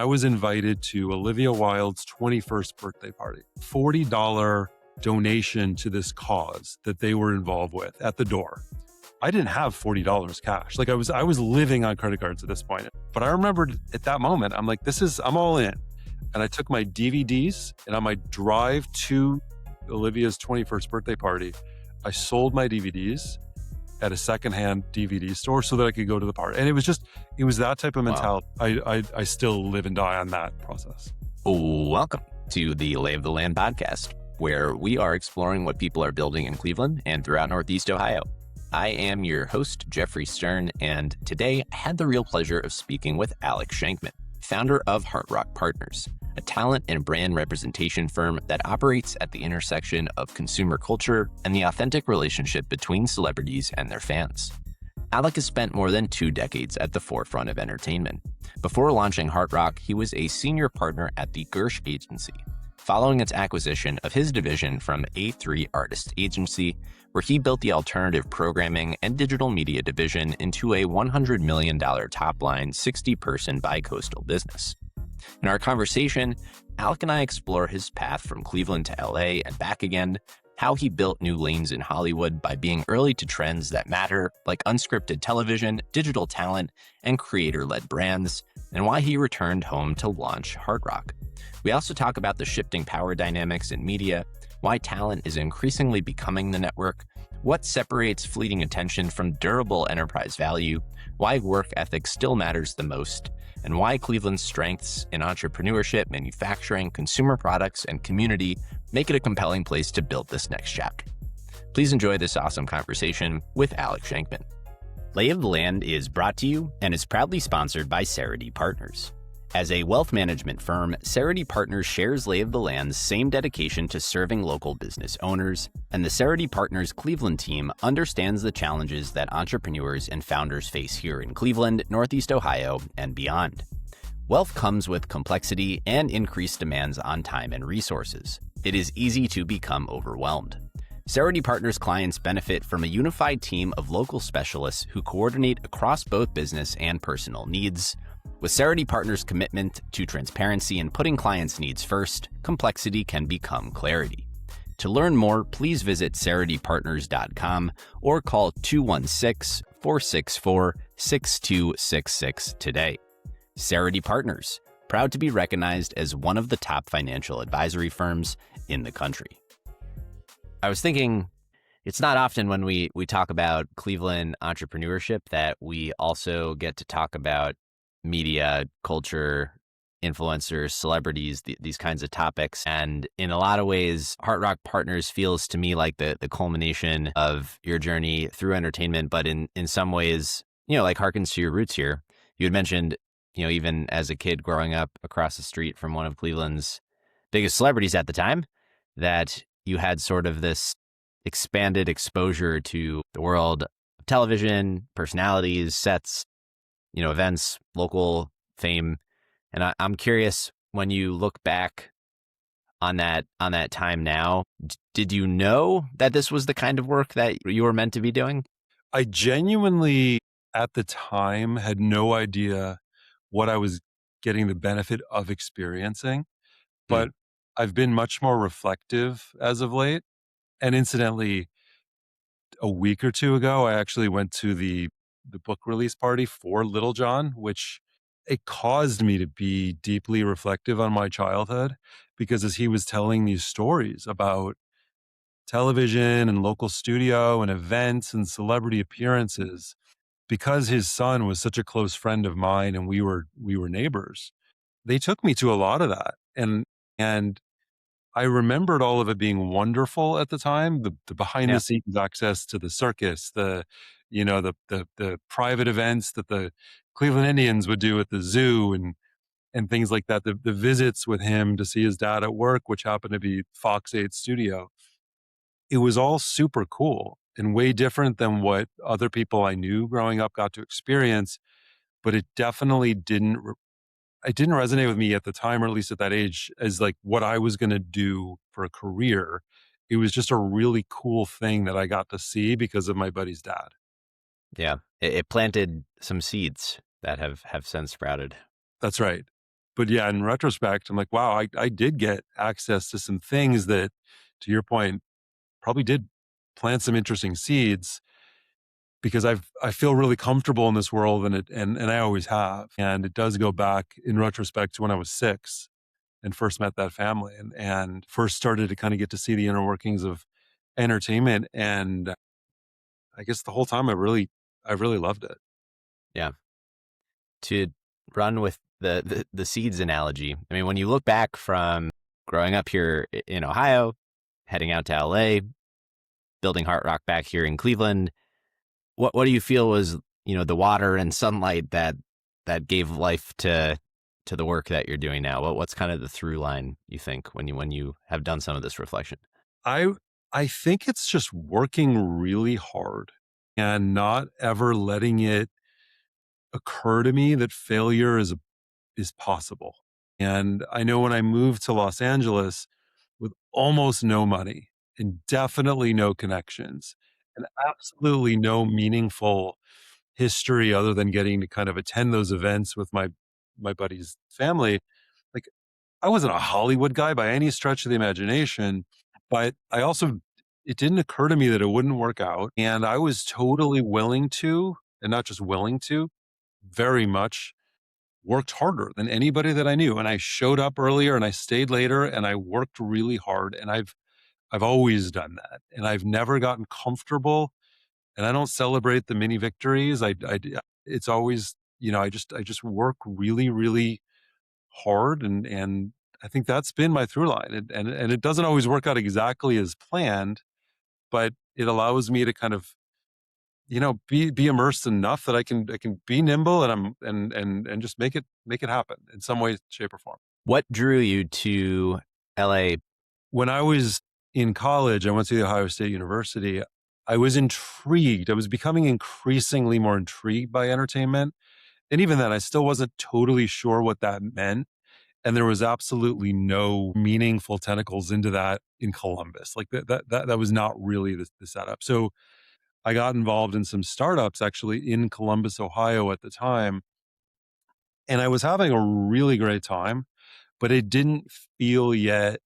I was invited to Olivia Wilde's 21st birthday party. $40 donation to this cause that they were involved with at the door. I didn't have $40 cash. Like I was living on credit cards at this point. But I remembered at that moment, I'm like, I'm all in. And I took my DVDs, and on my drive to Olivia's 21st birthday party, I sold my DVDs at a secondhand DVD store so that I could go to the party. And it was that type of mentality. Wow. I still live and die on that process. Welcome to the Lay of the Land podcast, where we are exploring what people are building in Cleveland and throughout Northeast Ohio. I am your host, Jeffrey Stern, and today I had the real pleasure of speaking with Alec Shankman, founder of HeartRock Partners, a talent and brand representation firm that operates at the intersection of consumer culture and the authentic relationship between celebrities and their fans. Alec has spent more than 2 decades at the forefront of entertainment. Before launching HeartRock, he was a senior partner at the Gersh Agency, following its acquisition of his division from A3 Artist Agency, where he built the alternative programming and digital media division into a $100 million top-line, 60-person bi-coastal business. In our conversation, Alec and I explore his path from Cleveland to LA and back again, how he built new lanes in Hollywood by being early to trends that matter, like unscripted television, digital talent, and creator-led brands, and why he returned home to launch HeartRock. We also talk about the shifting power dynamics in media, why talent is increasingly becoming the network, what separates fleeting attention from durable enterprise value, why work ethic still matters the most, and why Cleveland's strengths in entrepreneurship, manufacturing, consumer products, and community make it a compelling place to build this next chapter. Please enjoy this awesome conversation with Alec Shankman. Lay of the Land is brought to you and is proudly sponsored by Cerity Partners. As a wealth management firm, Cerity Partners shares Lay of the Land's same dedication to serving local business owners, and the Cerity Partners Cleveland team understands the challenges that entrepreneurs and founders face here in Cleveland, Northeast Ohio, and beyond. Wealth comes with complexity and increased demands on time and resources. It is easy to become overwhelmed. Cerity Partners clients benefit from a unified team of local specialists who coordinate across both business and personal needs. With Cerity Partners' commitment to transparency and putting clients' needs first, complexity can become clarity. To learn more, please visit CerityPartners.com or call 216-464-6266 today. Cerity Partners, proud to be recognized as one of the top financial advisory firms in the country. I was thinking, it's not often when we talk about Cleveland entrepreneurship that we also get to talk about media, culture, influencers, celebrities, these kinds of topics. And in a lot of ways, HeartRock Partners feels to me like the culmination of your journey through entertainment, but in some ways, like harkens to your roots here. You had mentioned, even as a kid growing up across the street from one of Cleveland's biggest celebrities at the time, that you had sort of this expanded exposure to the world of television, personalities, sets, events, local fame. And I'm curious, when you look back on that time now, did you know that this was the kind of work that you were meant to be doing? I genuinely, at the time, had no idea what I was getting the benefit of experiencing, but I've been much more reflective as of late. And incidentally, a week or two ago, I actually went to the book release party for Little John, which it caused me to be deeply reflective on my childhood, because as he was telling these stories about television and local studio and events and celebrity appearances, because his son was such a close friend of mine and we were neighbors, they took me to a lot of that. And I remembered all of it being wonderful at the time, the behind the scenes access to the circus, the private events that the Cleveland Indians would do at the zoo and things like that, the visits with him to see his dad at work, which happened to be Fox 8 studio. It was all super cool and way different than what other people I knew growing up got to experience, but it definitely didn't resonate with me at the time, or at least at that age, as like what I was going to do for a career. It was just a really cool thing that I got to see because of my buddy's dad. Yeah, it planted some seeds that have since sprouted. That's right. But yeah, in retrospect, I'm like, wow, I did get access to some things that, to your point, probably did plant some interesting seeds because I feel really comfortable in this world and I always have. And it does go back in retrospect to when I was 6 and first met that family and first started to kind of get to see the inner workings of entertainment. And I guess the whole time I really loved it. Yeah. To run with the seeds analogy, I mean, when you look back from growing up here in Ohio, heading out to LA, building HeartRock back here in Cleveland, what do you feel was, the water and sunlight that gave life to the work that you're doing now? What's kind of the through line, you think, when you have done some of this reflection? I I think it's just working really hard and not ever letting it occur to me that failure is possible. And I know when I moved to Los Angeles with almost no money and definitely no connections and absolutely no meaningful history other than getting to kind of attend those events with my buddy's family, like I wasn't a Hollywood guy by any stretch of the imagination, but I also it didn't occur to me that it wouldn't work out, and I was totally willing to, and not just willing to, very much worked harder than anybody that I knew, and I showed up earlier and I stayed later and I worked really hard, and I've always done that, and I've never gotten comfortable, and I don't celebrate the mini victories. It's always, I just work really, really hard and I think that's been my through line. And it doesn't always work out exactly as planned, but it allows me to kind of, be immersed enough that I can be nimble and and just make it happen in some way, shape, or form. What drew you to LA? When I was in college, I went to the Ohio State University. I was intrigued. I was becoming increasingly more intrigued by entertainment. And even then, I still wasn't totally sure what that meant. And there was absolutely no meaningful tentacles into that in Columbus. Like that was not really the setup. So I got involved in some startups actually in Columbus, Ohio at the time. And I was having a really great time, but it didn't feel yet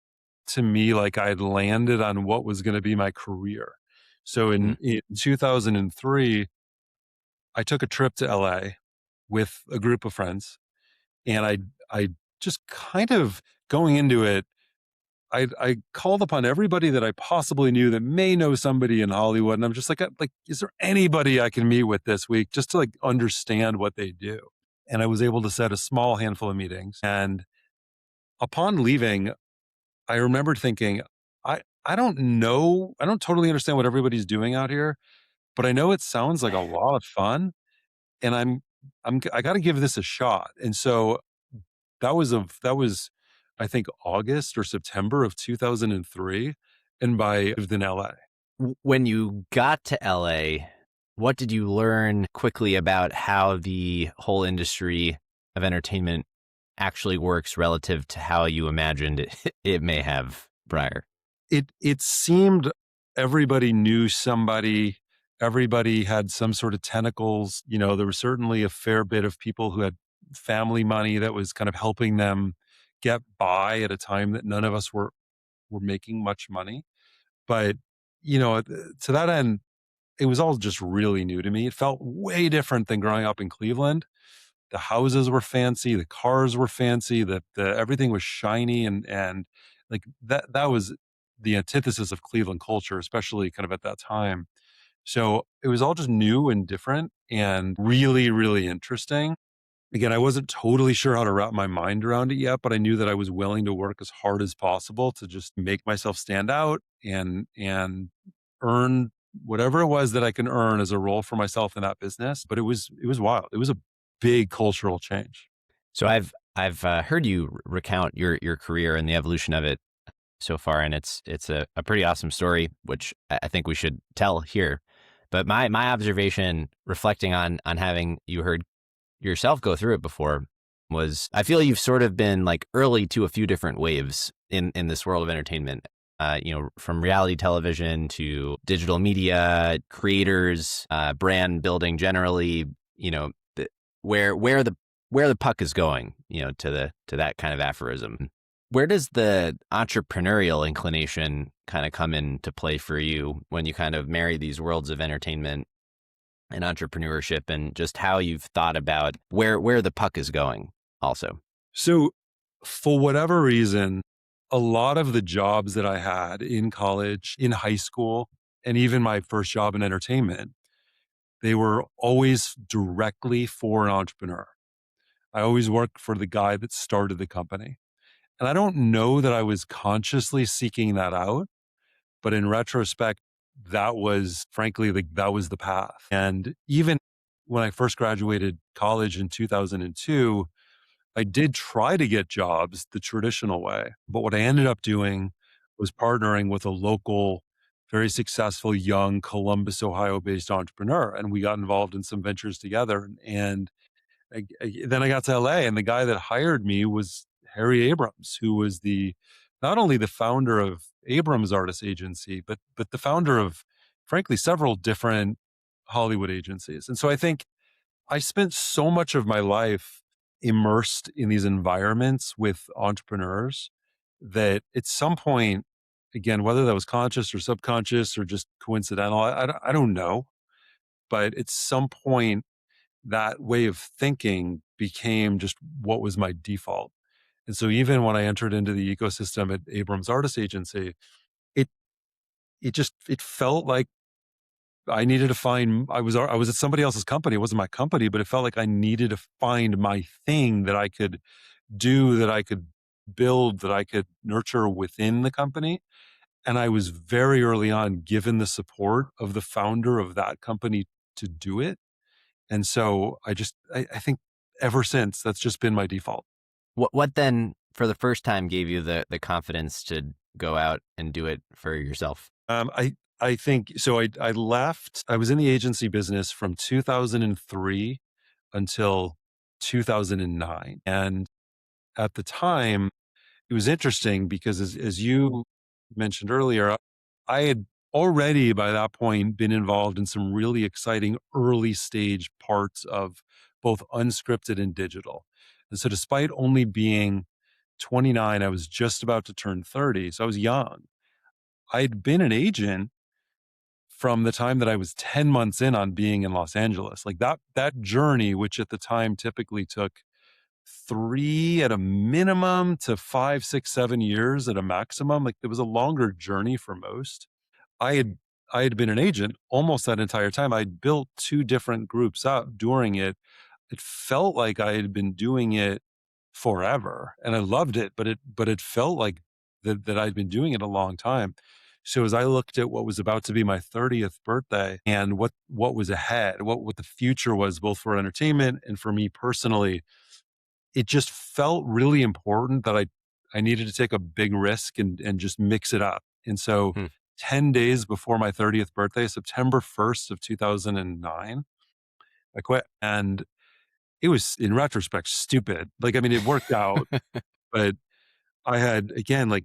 to me like I'd landed on what was going to be my career. So Mm. in 2003, I took a trip to LA with a group of friends and I just kind of going into it, I called upon everybody that I possibly knew that may know somebody in Hollywood. And I'm just like, is there anybody I can meet with this week just to like understand what they do? And I was able to set a small handful of meetings. And upon leaving, I remembered thinking, I don't know. I don't totally understand what everybody's doing out here, but I know it sounds like a lot of fun. And I got to give this a shot. And so that was, I think, August or September of 2003, and I lived in LA. When you got to LA, what did you learn quickly about how the whole industry of entertainment actually works relative to how you imagined it may have prior? It seemed everybody knew somebody, everybody had some sort of tentacles. There was certainly a fair bit of people who had family money that was kind of helping them get by at a time that none of us were making much money. But, to that end, it was all just really new to me. It felt way different than growing up in Cleveland. The houses were fancy, the cars were fancy, the everything was shiny and like that was the antithesis of Cleveland culture, especially kind of at that time. So it was all just new and different and really, really interesting. Again, I wasn't totally sure how to wrap my mind around it yet, but I knew that I was willing to work as hard as possible to just make myself stand out and earn whatever it was that I can earn as a role for myself in that business. But it was wild. It was a big cultural change. So I've heard you recount your career and the evolution of it so far, and it's a pretty awesome story, which I think we should tell here. But my observation, reflecting on having you heard yourself go through it before, was I feel you've sort of been like early to a few different waves in this world of entertainment. From reality television to digital media, creators, brand building generally. Where where the puck is going, to that kind of aphorism. Where does the entrepreneurial inclination kind of come into play for you when you kind of marry these worlds of entertainment and entrepreneurship, and just how you've thought about where the puck is going also? So, for whatever reason, a lot of the jobs that I had in college, in high school, and even my first job in entertainment, they were always directly for an entrepreneur. I always worked for the guy that started the company. And I don't know that I was consciously seeking that out, but in retrospect, that was frankly that was the path. And even when I first graduated college in 2002, I did try to get jobs the traditional way. But what I ended up doing was partnering with a local, very successful young Columbus, Ohio based entrepreneur. And we got involved in some ventures together. And then I got to LA, and the guy that hired me was Harry Abrams, who was the not only the founder of Abrams Artist Agency, but the founder of, frankly, several different Hollywood agencies. And so I think I spent so much of my life immersed in these environments with entrepreneurs that at some point, again, whether that was conscious or subconscious or just coincidental, I don't know. But at some point, that way of thinking became just what was my default. And so even when I entered into the ecosystem at Abrams Artist Agency, it it felt like I needed to find I was at somebody else's company. It wasn't my company, but it felt like I needed to find my thing that I could do, that I could build, that I could nurture within the company. And I was very early on given the support of the founder of that company to do it. And so I think ever since that's just been my default. What then, for the first time, gave you the confidence to go out and do it for yourself? I think so. I left. I was in the agency business from 2003 until 2009, and at the time, it was interesting because as you mentioned earlier, I had already by that point been involved in some really exciting early stage parts of both unscripted and digital. And so despite only being 29, I was just about to turn 30. So I was young. I'd been an agent from the time that I was 10 months in on being in Los Angeles. Like that journey, which at the time typically took 3 at a minimum to 5, 6, 7 years at a maximum. Like, there was a longer journey for most. I had I had been an agent almost that entire time. I'd built 2 different groups up during it. It felt like I had been doing it forever, and I loved it, but it felt like that I'd been doing it a long time. So as I looked at what was about to be my 30th birthday and what was ahead, what the future was both for entertainment and for me personally, it just felt really important that I needed to take a big risk and just mix it up. And so Hmm. 10 days before my 30th birthday, September 1st of 2009, I quit. And it was, in retrospect, stupid. Like, I mean, it worked out, but I had, again, like,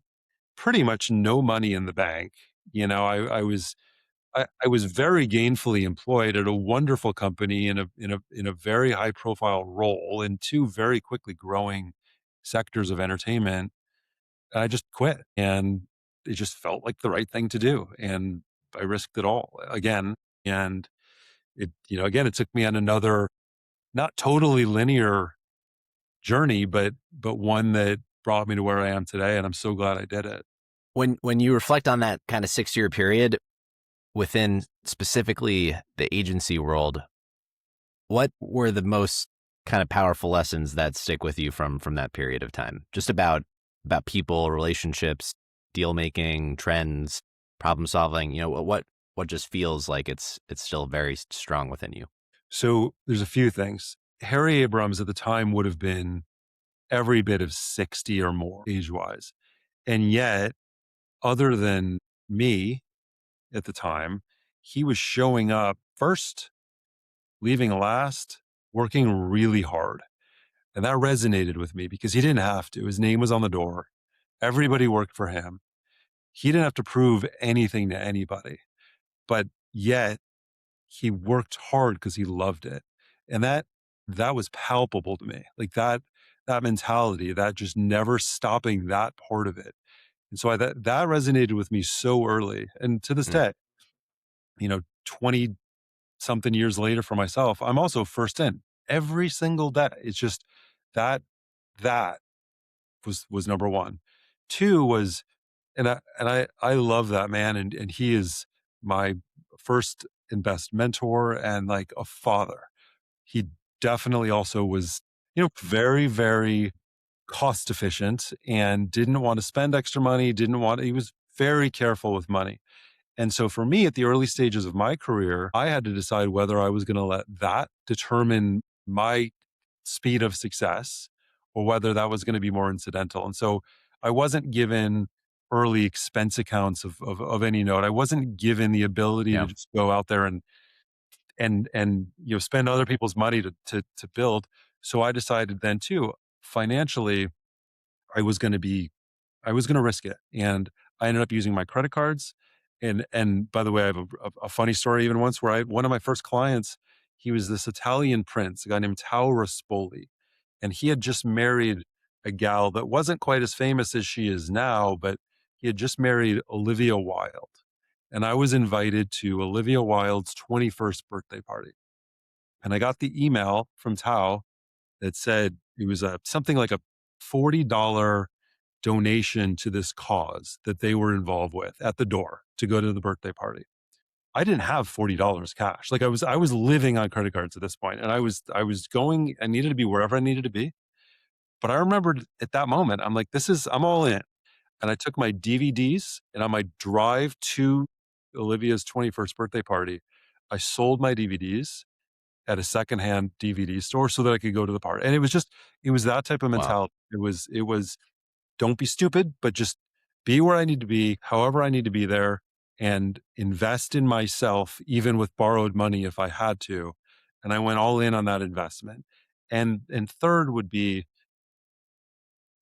pretty much no money in the bank. I was very gainfully employed at a wonderful company in a very high profile role in 2 very quickly growing sectors of entertainment. I just quit, and it just felt like the right thing to do, and I risked it all again. And again, it took me on another not totally linear journey, but one that brought me to where I am today, and I'm so glad I did it. When you reflect on that kind of 6-year period within specifically the agency world, what were the most kind of powerful lessons that stick with you from that period of time? Just about people, relationships, deal making, trends, problem solving. What just feels like it's still very strong within you. So there's a few things. Harry Abrams at the time would have been every bit of 60 or more age-wise. And yet, other than me at the time, he was showing up first, leaving last, working really hard. And that resonated with me because he didn't have to. His name was on the door. Everybody worked for him. He didn't have to prove anything to anybody. But yet, he worked hard because he loved it. And that was palpable to me. Like that mentality, that just never stopping that part of it. And so that resonated with me so early. And to this Mm. day, 20 something years later for myself, I'm also first in every single day. It's just that that was number one. Two was, and I love that man, and he is my first and best mentor and like a father. He definitely also was, very, very cost efficient and didn't want to spend extra money, he was very careful with money. And so for me, at the early stages of my career, I had to decide whether I was going to let that determine my speed of success or whether that was going to be more incidental. And so I wasn't given early expense accounts of any note. I wasn't given the ability to Yeah. just go out there and spend other people's money to build. So I decided then too, financially, I was going to be I was going to risk it. And I ended up using my credit cards. And by the way, I have a funny story even once where one of my first clients, he was this Italian prince, a guy named Tao Rispoli. And he had just married a gal that wasn't quite as famous as she is now, but he had just married Olivia Wilde. And I was invited to Olivia Wilde's 21st birthday party. And I got the email from Tao that said it was something like a $40 donation to this cause that they were involved with at the door to go to the birthday party. I didn't have $40 cash. Like I was living on credit cards at this point, and I was going, I needed to be wherever I needed to be. But I remembered at that moment, I'm like, I'm all in. And I took my DVDs, and on my drive to Olivia's 21st birthday party, I sold my DVDs at a secondhand DVD store so that I could go to the party. And it was that type of Wow. mentality. It was don't be stupid, but just be where I need to be, however I need to be there, and invest in myself, even with borrowed money if I had to. And I went all in on that investment. And third would be,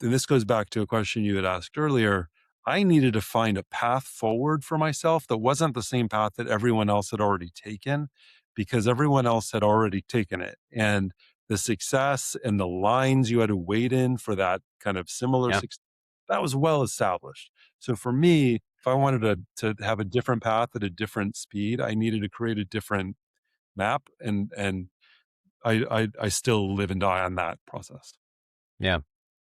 and this goes back to a question you had asked earlier, I needed to find a path forward for myself that wasn't the same path that everyone else had already taken, because everyone else had already taken it. And the success and the lines you had to wait in for that kind of similar Yeah. success, that was well established. So for me, if I wanted to have a different path at a different speed, I needed to create a different map. And I still live and die on that process. Yeah.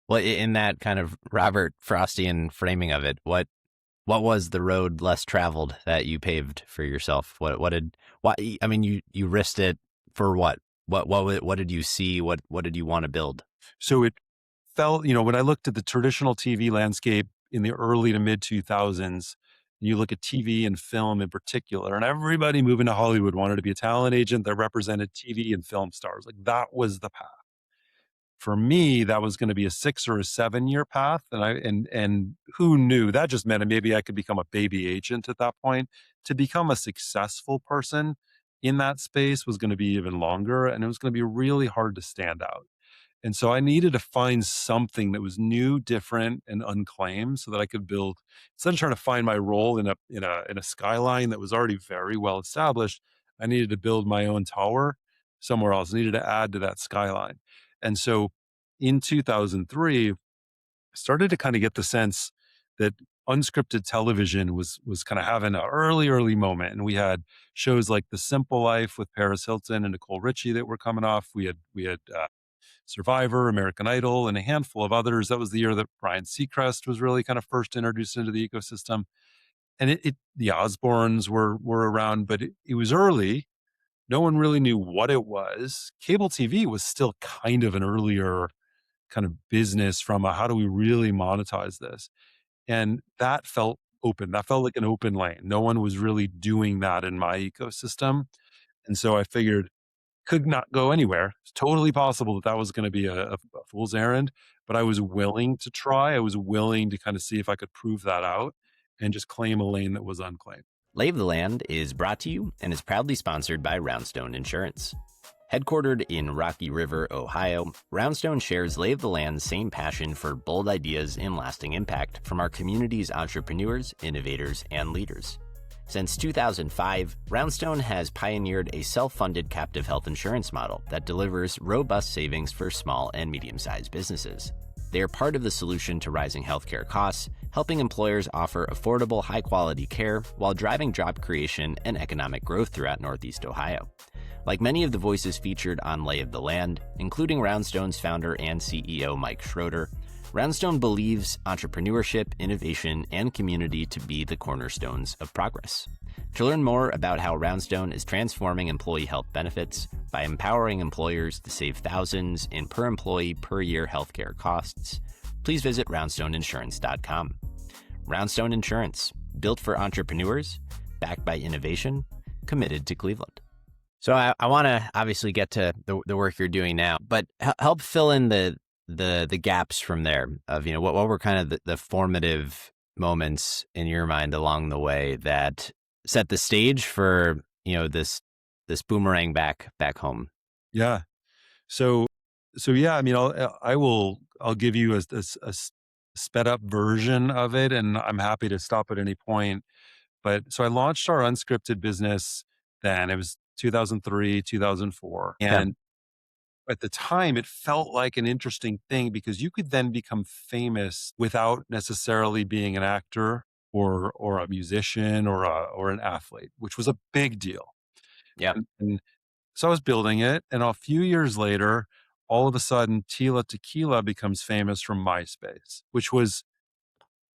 Well, in that kind of Robert Frostian framing of it, what was the road less traveled that you paved for yourself? I mean, you risked it for what? What did you see? What did you want to build? So it felt, when I looked at the traditional TV landscape in the early to mid 2000s, you look at TV and film in particular, and everybody moving to Hollywood wanted to be a talent agent that represented TV and film stars. Like that was the path. For me, that was going to be a 6 or a 7 year path. And who knew? That just meant maybe I could become a baby agent at that point. To become a successful person in that space was going to be even longer, and it was going to be really hard to stand out. And so I needed to find something that was new, different, and unclaimed so that I could build, instead of trying to find my role in a skyline that was already very well established, I needed to build my own tower somewhere else. I needed to add to that skyline. And so in 2003, I started to kind of get the sense that unscripted television was kind of having an early moment. And we had shows like The Simple Life with Paris Hilton and Nicole Richie that were coming off. We had Survivor, American Idol, and a handful of others. That was the year that Ryan Seacrest was really kind of first introduced into the ecosystem. And the Osbournes were around, but it was early. No one really knew what it was. Cable TV was still kind of an earlier kind of business from how do we really monetize this? And that felt open. That felt like an open lane. No one was really doing that in my ecosystem. And so I figured could not go anywhere. It's totally possible that was going to be a fool's errand, but I was willing to try. I was willing to kind of see if I could prove that out and just claim a lane that was unclaimed. Lay of the Land is brought to you and is proudly sponsored by Roundstone Insurance. Headquartered in Rocky River, Ohio, Roundstone shares Lay of the Land's same passion for bold ideas and lasting impact from our community's entrepreneurs, innovators, and leaders. Since 2005, Roundstone has pioneered a self-funded captive health insurance model that delivers robust savings for small and medium-sized businesses. They are part of the solution to rising healthcare costs, helping employers offer affordable, high-quality care while driving job creation and economic growth throughout Northeast Ohio. Like many of the voices featured on Lay of the Land, including Roundstone's founder and CEO Mike Schroeder, Roundstone believes entrepreneurship, innovation, and community to be the cornerstones of progress. To learn more about how Roundstone is transforming employee health benefits by empowering employers to save thousands in per employee per year healthcare costs, please visit roundstoneinsurance.com. Roundstone Insurance, built for entrepreneurs, backed by innovation, committed to Cleveland. So I want to obviously get to the work you're doing now, but help fill in the gaps from there of, what were kind of the formative moments in your mind along the way that set the stage for, this boomerang back home. Yeah. So yeah, I mean, I'll give you a sped up version of it, and I'm happy to stop at any point. But so I launched our unscripted business then. It was 2003, 2004. Okay. And at the time, it felt like an interesting thing because you could then become famous without necessarily being an actor or a musician or an athlete, which was a big deal. Yeah. And so I was building it, and a few years later, all of a sudden, Tila Tequila becomes famous from MySpace, which was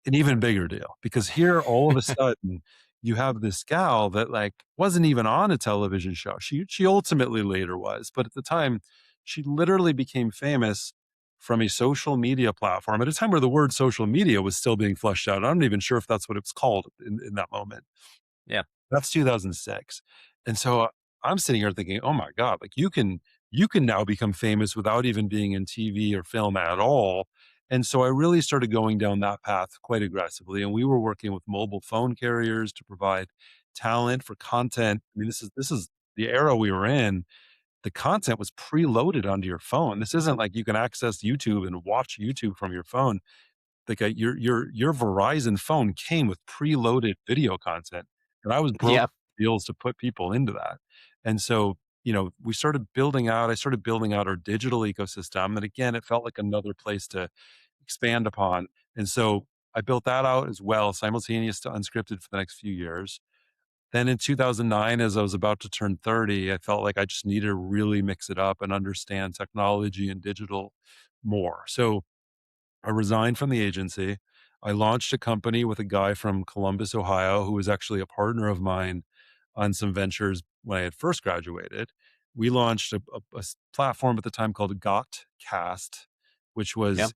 an even bigger deal because here, all of a sudden, you have this gal that like wasn't even on a television show. She ultimately later was, but at the time, she literally became famous from a social media platform at a time where the word social media was still being fleshed out. I'm not even sure if that's what it was called in that moment. Yeah. That's 2006. And so I'm sitting here thinking, "Oh my god, like you can now become famous without even being in TV or film at all." And so I really started going down that path quite aggressively, and we were working with mobile phone carriers to provide talent for content. I mean, this is the era we were in. The content was preloaded onto your phone. This isn't like you can access YouTube and watch YouTube from your phone. Like, your Verizon phone came with preloaded video content, and I was broke Yeah. deals to put people into that. And so, I started building out our digital ecosystem, and again, it felt like another place to expand upon. And so I built that out as well, simultaneous to unscripted for the next few years. Then in 2009, as I was about to turn 30, I felt like I just needed to really mix it up and understand technology and digital more. So I resigned from the agency. I launched a company with a guy from Columbus, Ohio, who was actually a partner of mine on some ventures when I had first graduated. We launched a platform at the time called Gotcast, which Yeah. was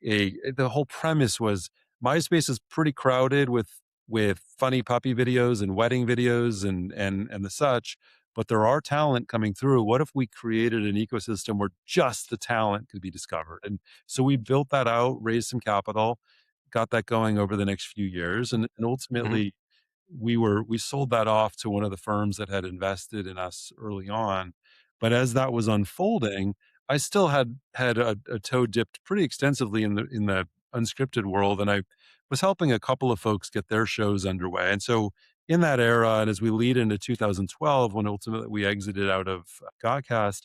the whole premise was MySpace is pretty crowded with funny puppy videos and wedding videos and the such, but there are talent coming through. What if we created an ecosystem where just the talent could be discovered? And so we built that out, raised some capital, got that going over the next few years, and Hmm. ultimately we sold that off to one of the firms that had invested in us early on. But as that was unfolding, I still had a toe dipped pretty extensively in the unscripted world, and I was helping a couple of folks get their shows underway. And so in that era, and as we lead into 2012, when ultimately we exited out of Godcast,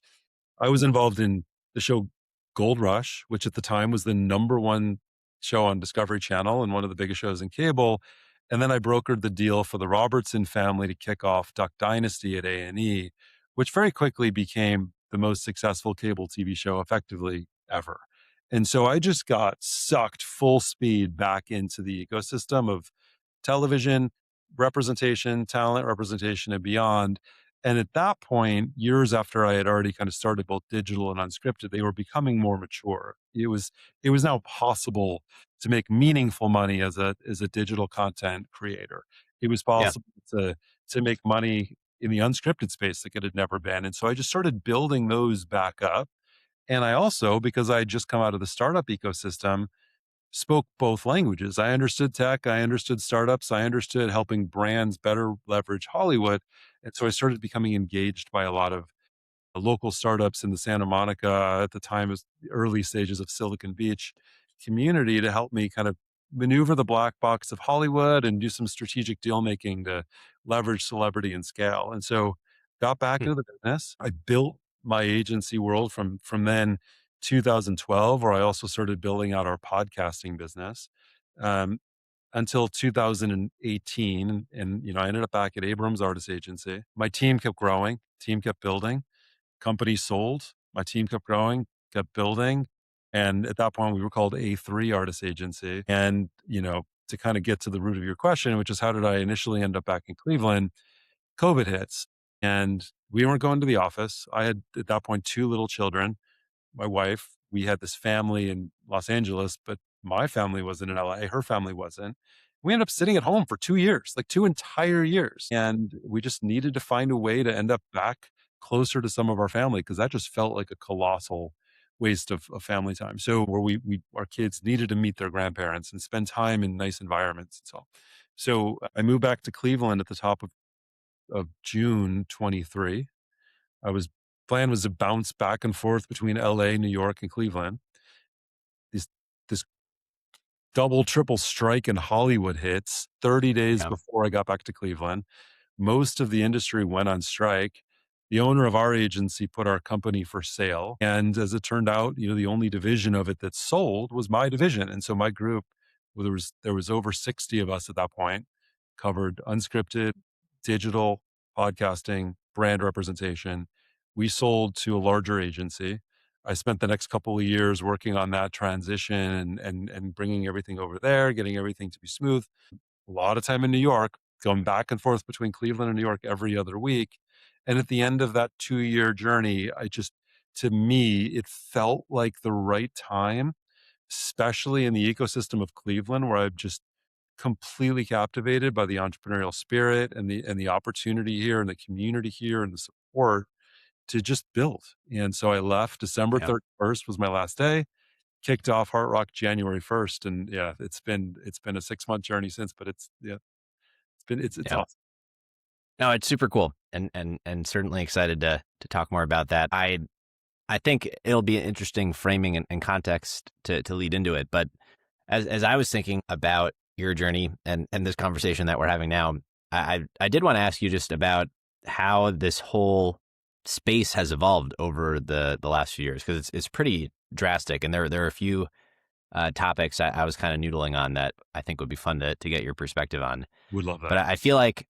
I was involved in the show Gold Rush, which at the time was the number one show on Discovery Channel and one of the biggest shows in cable. And then I brokered the deal for the Robertson family to kick off Duck Dynasty at A&E, which very quickly became the most successful cable TV show effectively ever. And so I just got sucked full speed back into the ecosystem of television representation, talent representation, and beyond. And at that point, years after I had already kind of started both digital and unscripted, they were becoming more mature. It was now possible to make meaningful money as a digital content creator. It was Yeah. possible to make money in the unscripted space like it had never been. And so I just started building those back up. And I also, because I had just come out of the startup ecosystem, spoke both languages. I understood tech, I understood startups, I understood helping brands better leverage Hollywood. And so I started becoming engaged by a lot of the local startups in the Santa Monica, at the time, as the early stages of Silicon Beach community, to help me kind of maneuver the black box of Hollywood and do some strategic deal making to leverage celebrity and scale. And so got back Hmm. into the business. I built my agency world from then 2012, where I also started building out our podcasting business. Um, until 2018. And, I ended up back at Abrams Artist Agency. My team kept growing, team kept building, company sold, my team kept growing, kept building. And at that point, we were called A3 Artist Agency. And, to kind of get to the root of your question, which is how did I initially end up back in Cleveland? COVID hits and we weren't going to the office. I had at that point two little children, my wife. We had this family in Los Angeles, but my family wasn't in LA. Her family wasn't. We ended up sitting at home for 2 years, like 2 entire years. And we just needed to find a way to end up back closer to some of our family because that just felt like a colossal waste of family time. So where our kids needed to meet their grandparents and spend time in nice environments and so I moved back to Cleveland at the top of June 23. I was Plan was to bounce back and forth between LA, New York, and Cleveland. This this double, triple strike in Hollywood hits 30 days Yeah. before I got back to Cleveland. Most of the industry went on strike. The owner of our agency put our company for sale. And as it turned out, the only division of it that sold was my division. And so my group, well, there was over 60 of us at that point, covered unscripted, digital, podcasting, brand representation. We sold to a larger agency. I spent the next couple of years working on that transition and bringing everything over there, getting everything to be smooth. A lot of time in New York, going back and forth between Cleveland and New York every other week. And at the end of that 2 year journey, to me, it felt like the right time, especially in the ecosystem of Cleveland, where I'm just completely captivated by the entrepreneurial spirit and the opportunity here and the community here and the support to just build. And so I left December Yeah. 31st was my last day, kicked off HeartRock January 1st. And yeah, it's been a 6 month journey since, but it's Yeah. awesome. No, it's super cool, and certainly excited to talk more about that. I think it'll be an interesting framing and context to lead into it. But as I was thinking about your journey and this conversation that we're having now, I did want to ask you just about how this whole space has evolved over the last few years, because it's pretty drastic, and there are a few topics I was kind of noodling on that I think would be fun to get your perspective on. Would love But that. I feel like,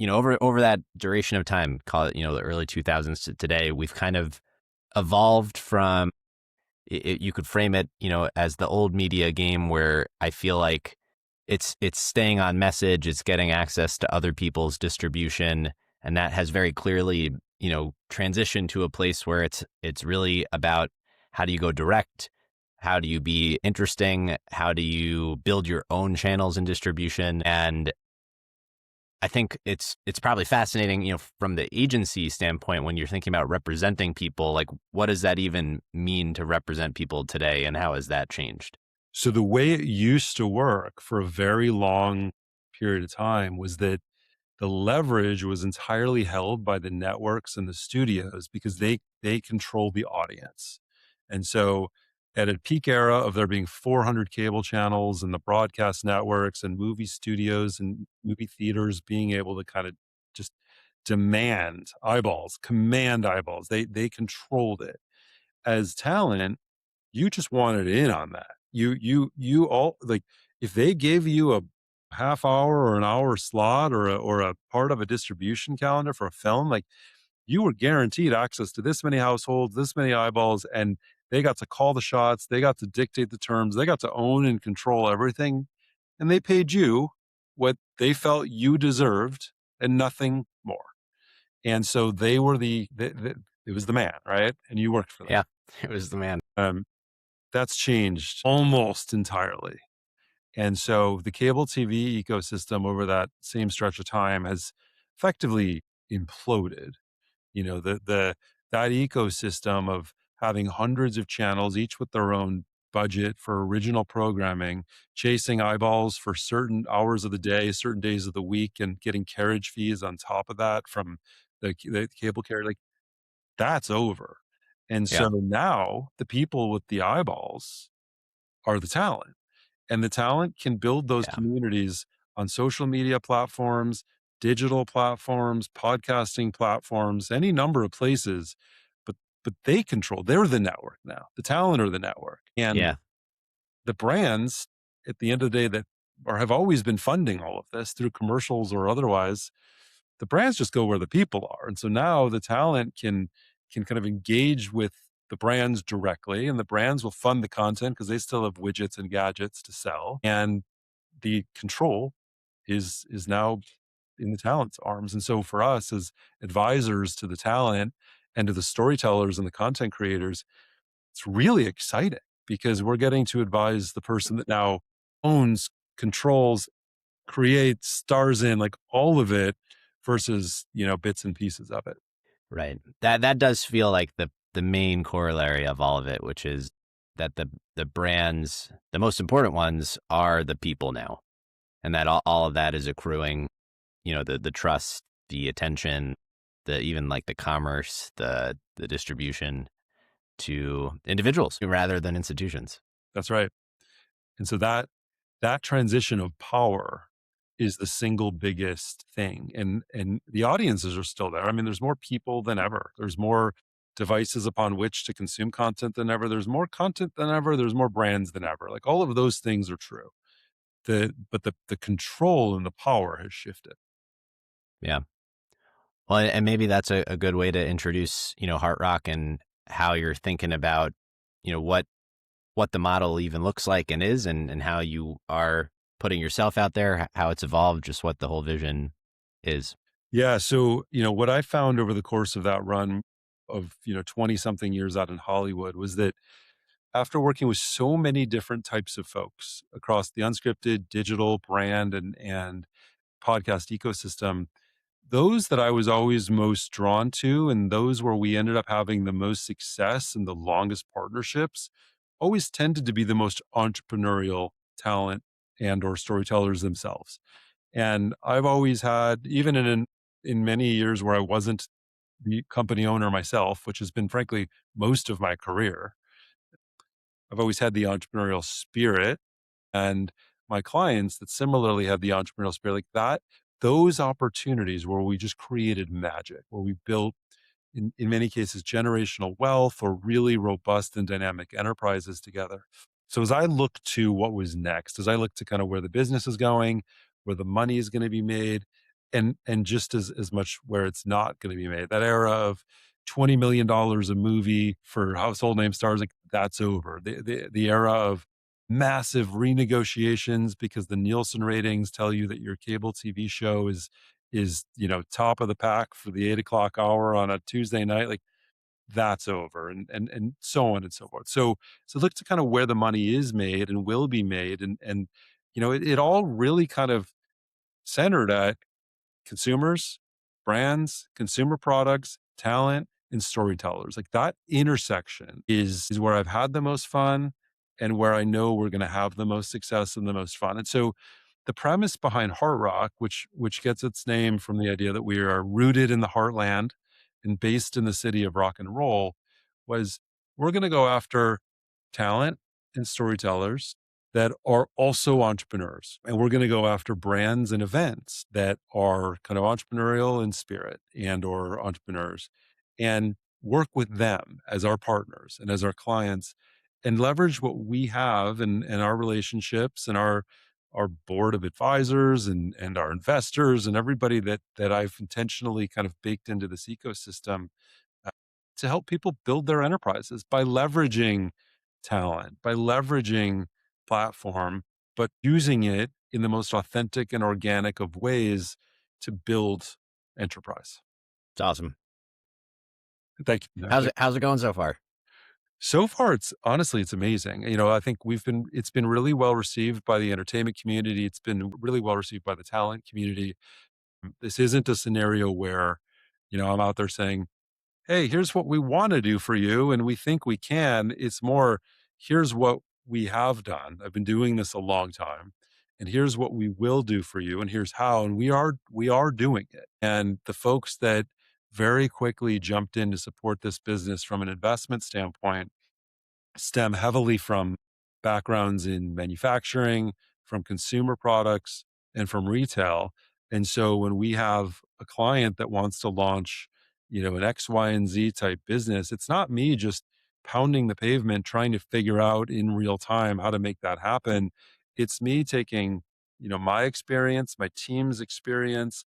over that duration of time, call it, the early 2000s to today, we've kind of evolved from, you could frame it, as the old media game where I feel like it's staying on message, it's getting access to other people's distribution, and that has very clearly, transitioned to a place where it's really about how do you go direct, how do you be interesting, how do you build your own channels and distribution. And I think it's probably fascinating, from the agency standpoint, when you're thinking about representing people, like what does that even mean to represent people today, and how has that changed? So the way it used to work for a very long period of time was that the leverage was entirely held by the networks and the studios because they control the audience. And so at a peak era of there being 400 cable channels and the broadcast networks and movie studios and movie theaters being able to kind of just demand eyeballs, command eyeballs, they controlled it. As talent, you just wanted in on that. You all like if they gave you a half hour or an hour slot or a part of a distribution calendar for a film, like you were guaranteed access to this many households, this many eyeballs, and they got to call the shots, they got to dictate the terms, they got to own and control everything, and they paid you what they felt you deserved and nothing more. And so they were it was the man, right? And you worked for them. Yeah, it was the man. Um, that's changed almost entirely. And so the cable TV ecosystem over that same stretch of time has effectively imploded. The that ecosystem of having hundreds of channels, each with their own budget for original programming, chasing eyeballs for certain hours of the day, certain days of the week, and getting carriage fees on top of that from the cable carrier, like that's over. And Yeah. so now the people with the eyeballs are the talent. And the talent can build those Yeah. communities on social media platforms, digital platforms, podcasting platforms, any number of places. But they control, they're the network now. The talent are the network. And Yeah. the brands at the end of the day that or have always been funding all of this through commercials or otherwise, the brands just go where the people are. And so now the talent can kind of engage with the brands directly, and the brands will fund the content because they still have widgets and gadgets to sell. And the control is now in the talent's arms. And so for us as advisors to the talent and to the storytellers and the content creators, it's really exciting because we're getting to advise the person that now owns, controls, creates, stars in, like all of it versus, bits and pieces of it. Right. That does feel like the main corollary of all of it, which is that the brands, the most important ones, are the people now, and that all of that is accruing, the trust, the attention, the even like the commerce, the distribution to individuals rather than institutions. That's right. And so that transition of power is the single biggest thing. And the audiences are still there. I mean, there's more people than ever. There's more devices upon which to consume content than ever. There's more content than ever. There's more brands than ever. Like all of those things are true. But the control and the power has shifted. Yeah. Well, and maybe that's a good way to introduce, HeartRock and how you're thinking about, what the model even looks like and is, and how you are putting yourself out there, how it's evolved, just what the whole vision is. Yeah. So, what I found over the course of that run of, 20 something years out in Hollywood was that after working with so many different types of folks across the unscripted, digital, brand, and podcast ecosystem, those that I was always most drawn to and those where we ended up having the most success and the longest partnerships always tended to be the most entrepreneurial talent and or storytellers themselves. And I've always had, even in many years where I wasn't the company owner myself, which has been frankly most of my career, I've always had the entrepreneurial spirit, and my clients that similarly have the entrepreneurial spirit like that, those opportunities where we just created magic, where we built in many cases generational wealth or really robust and dynamic enterprises together. So as I look to what was next, as I look to kind of where the business is going, where the money is going to be made, and just as much where it's not going to be made, that era of $20 million a movie for household name stars, like that's over. The era of massive renegotiations because the Nielsen ratings tell you that your cable TV show is top of the pack for the 8 o'clock hour on a Tuesday night, like that's over, and so on and so forth. So look to kind of where the money is made and will be made, and it all really kind of centered at consumers, brands, consumer products, talent, and storytellers. Like that intersection is where I've had the most fun and where I know we're going to have the most success and the most fun. And so the premise behind Heart Rock, which gets its name from the idea that we are rooted in the heartland and based in the city of rock and roll, was we're going to go after talent and storytellers that are also entrepreneurs. And we're going to go after brands and events that are kind of entrepreneurial in spirit and or entrepreneurs and work with them as our partners and as our clients and leverage what we have and our relationships and our board of advisors and our investors and everybody that I've intentionally kind of baked into this ecosystem uh, to help people build their enterprises by leveraging talent, by leveraging platform, but using it in the most authentic and organic of ways to build enterprise. It's awesome. Thank you. How's it going so far? So far, it's honestly, it's amazing. I think it's been really well received by the entertainment community. It's been really well received by the talent community. This isn't a scenario where, I'm out there saying, hey, here's what we want to do for you. And we think we can. It's more, here's what we have done. I've been doing this a long time. And here's what we will do for you. And here's how. And we are doing it. And the folks that very quickly jumped in to support this business from an investment standpoint stem heavily from backgrounds in manufacturing, from consumer products, and from retail. And so when we have a client that wants to launch, an X, Y, and Z type business, it's not me just pounding the pavement trying to figure out in real time how to make that happen. It's me taking, my experience, my team's experience,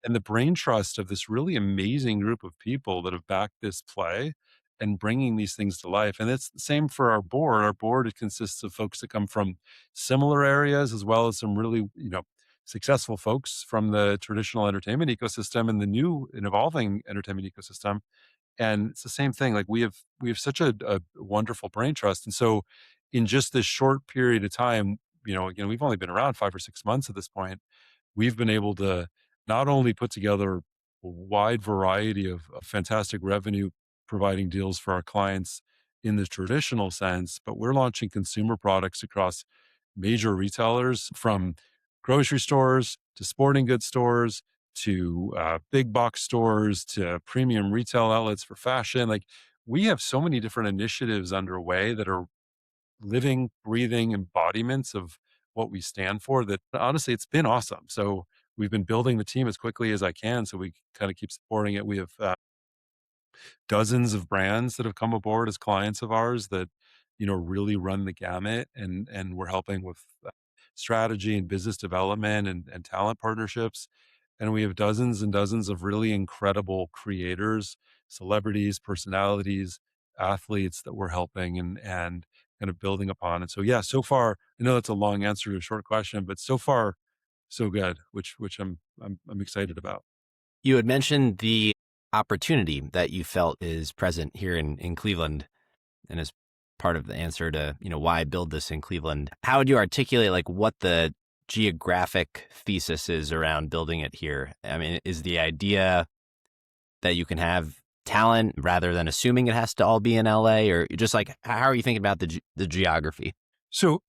and the brain trust of this really amazing group of people that have backed this play and bringing these things to life. And it's the same for our board. Our board, it consists of folks that come from similar areas as well as some really, successful folks from the traditional entertainment ecosystem and the new and evolving entertainment ecosystem. And it's the same thing. Like we have such a wonderful brain trust. And so in just this short period of time, again, we've only been around 5 or 6 months at this point. We've been able to not only put together a wide variety of fantastic revenue providing deals for our clients in the traditional sense, but we're launching consumer products across major retailers from grocery stores to sporting goods stores to big box stores to premium retail outlets for fashion. Like we have so many different initiatives underway that are living, breathing embodiments of what we stand for that honestly, it's been awesome. So we've been building the team as quickly as I can so we kind of keep supporting it. We have dozens of brands that have come aboard as clients of ours that, really run the gamut and we're helping with strategy and business development and talent partnerships. And we have dozens and dozens of really incredible creators, celebrities, personalities, athletes that we're helping and kind of building upon. And so, yeah, so far, I know that's a long answer to a short question, but so far, so good, which I'm excited about. You had mentioned the opportunity that you felt is present here in Cleveland and as part of the answer to, why build this in Cleveland. How would you articulate like what the geographic thesis is around building it here? I mean, is the idea that you can have talent rather than assuming it has to all be in LA, or just like how are you thinking about the geography? So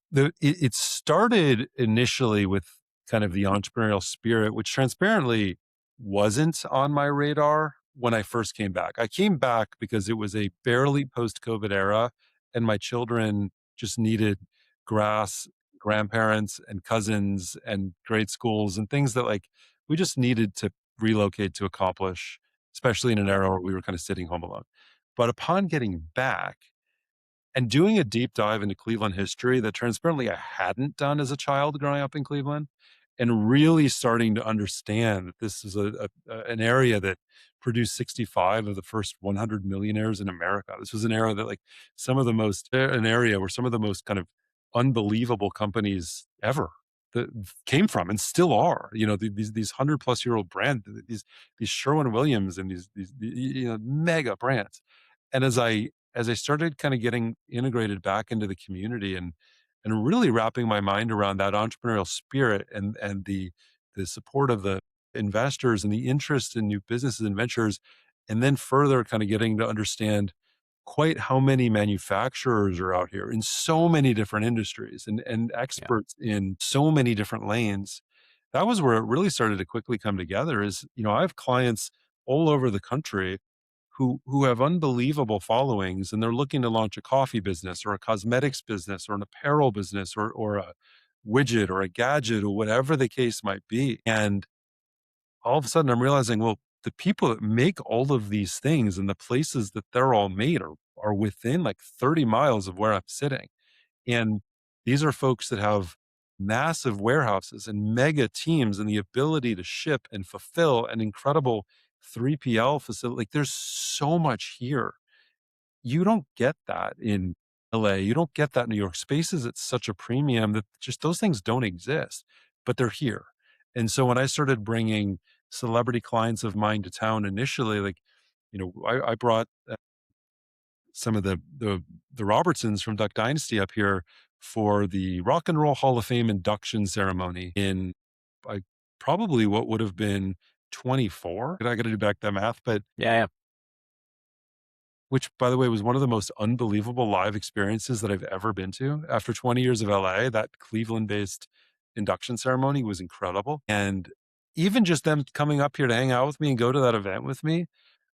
it started initially with kind of the entrepreneurial spirit, which transparently wasn't on my radar when I first came back. I came back because it was a barely post-COVID era, and my children just needed grass, grandparents, and cousins, and great schools, and things that like we just needed to relocate to accomplish, especially in an era where we were kind of sitting home alone. But upon getting back, and doing a deep dive into Cleveland history that transparently I hadn't done as a child growing up in Cleveland, and really starting to understand that this is an area that produced 65 of the first 100 millionaires in America. This was an era that like an area where some of the most kind of unbelievable companies ever that came from and still are, these 100-plus-year-old brands, these Sherwin-Williams and these mega brands. And as I started kind of getting integrated back into the community and really wrapping my mind around that entrepreneurial spirit and the support of the investors and the interest in new businesses and ventures, and then further kind of getting to understand quite how many manufacturers are out here in so many different industries and Yeah. experts in so many different lanes. That was where it really started to quickly come together is, I have clients all over the country who have unbelievable followings and they're looking to launch a coffee business or a cosmetics business or an apparel business or a widget or a gadget or whatever the case might be. And all of a sudden I'm realizing, well, the people that make all of these things and the places that they're all made are within like 30 miles of where I'm sitting. And these are folks that have massive warehouses and mega teams and the ability to ship and fulfill an incredible 3PL facility. Like there's so much here. You don't get that in LA. You don't get that in New York. Spaces at such a premium that just those things don't exist, but they're here. And so when I started bringing celebrity clients of mine to town initially, like, I brought some of the Robertsons from Duck Dynasty up here for the Rock and Roll Hall of Fame induction ceremony in I probably what would have been 24. I got to do back that math, but Yeah. Yeah. which by the way was one of the most unbelievable live experiences that I've ever been to. After 20 years of LA, that Cleveland-based induction ceremony was incredible. And even just them coming up here to hang out with me and go to that event with me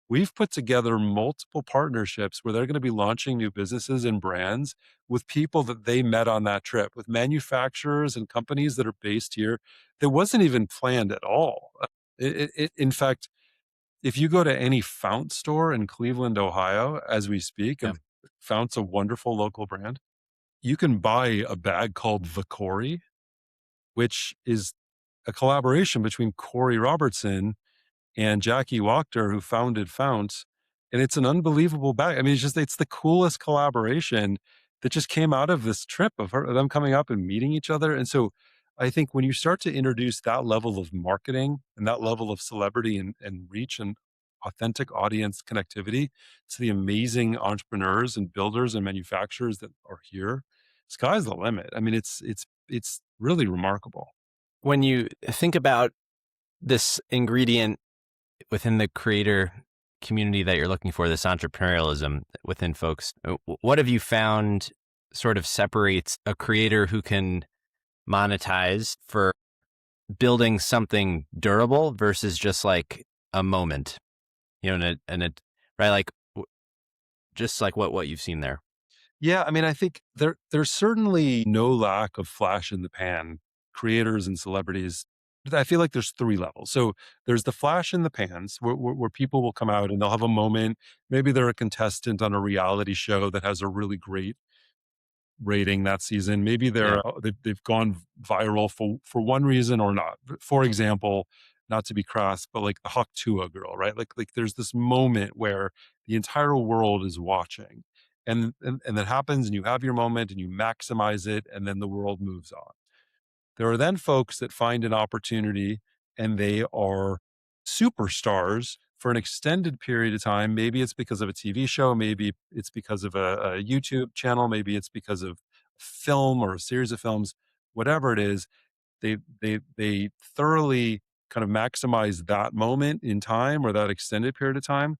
we've put together multiple partnerships where they're going to be launching new businesses and brands with people that they met on that trip, with manufacturers and companies that are based here that wasn't even planned at all. In fact, if you go to any Fount store in Cleveland, Ohio, as we speak, Yeah. and Fount's a wonderful local brand, you can buy a bag called the Corey, which is a collaboration between Corey Robertson and Jackie Wachter, who founded Fount. And it's an unbelievable bag. I mean, it's the coolest collaboration that just came out of this trip of them coming up and meeting each other. And so I think when you start to introduce that level of marketing and that level of celebrity and reach and authentic audience connectivity to the amazing entrepreneurs and builders and manufacturers that are here, sky's the limit. I mean, it's really remarkable. When you think about this ingredient within the creator community that you're looking for, this entrepreneurialism within folks, what have you found sort of separates a creator who can monetize for building something durable versus just like a moment, right? Like just like what you've seen there. Yeah, I mean, I think there's certainly no lack of flash in the pan creators and celebrities. I feel like there's three levels. So there's the flash in the pans where people will come out and they'll have a moment. Maybe they're a contestant on a reality show that has a really great rating that season. Maybe Yeah. they've gone viral for one reason or not. For example, not to be crass, but like the Hawk Tuah girl, right? Like there's this moment where the entire world is watching. And that happens and you have your moment and you maximize it and then the world moves on. There are then folks that find an opportunity and they are superstars for an extended period of time. Maybe it's because of a TV show, maybe it's because of a YouTube channel, maybe it's because of film or a series of films, whatever it is, they thoroughly kind of maximize that moment in time or that extended period of time,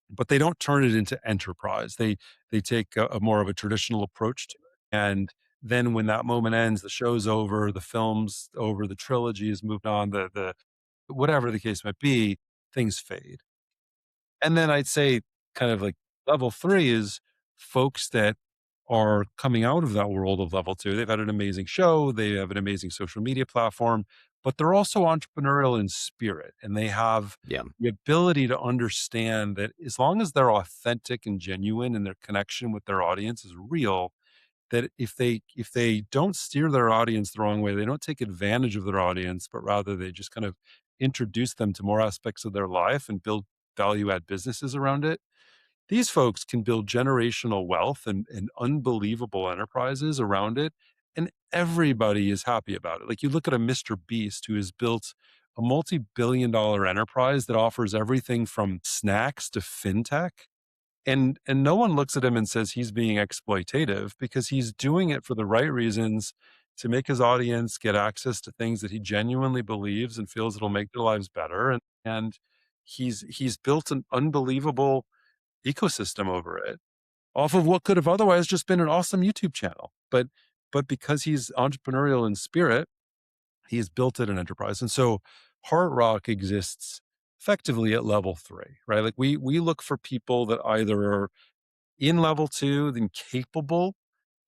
but they don't turn it into enterprise. They take a more of a traditional approach to it. And then when that moment ends, the show's over, the film's over, the trilogy is moved on, the whatever the case might be, things fade. And then I'd say kind of like level three is folks that are coming out of that world of level two. They've had an amazing show, they have an amazing social media platform, but they're also entrepreneurial in spirit and they have Yeah. the ability to understand that as long as they're authentic and genuine and their connection with their audience is real, that if they don't steer their audience the wrong way, they don't take advantage of their audience, but rather they just kind of introduce them to more aspects of their life and build value add businesses around it. These folks can build generational wealth and unbelievable enterprises around it. And everybody is happy about it. Like you look at a Mr. Beast who has built a multi-billion-dollar enterprise that offers everything from snacks to fintech, and no one looks at him and says he's being exploitative because he's doing it for the right reasons to make his audience get access to things that he genuinely believes and feels it'll make their lives better. And he's built an unbelievable ecosystem over it off of what could have otherwise just been an awesome YouTube channel. But because he's entrepreneurial in spirit, he's built it an enterprise. And so HeartRock exists effectively at level three, right? Like we look for people that either are in level two, then capable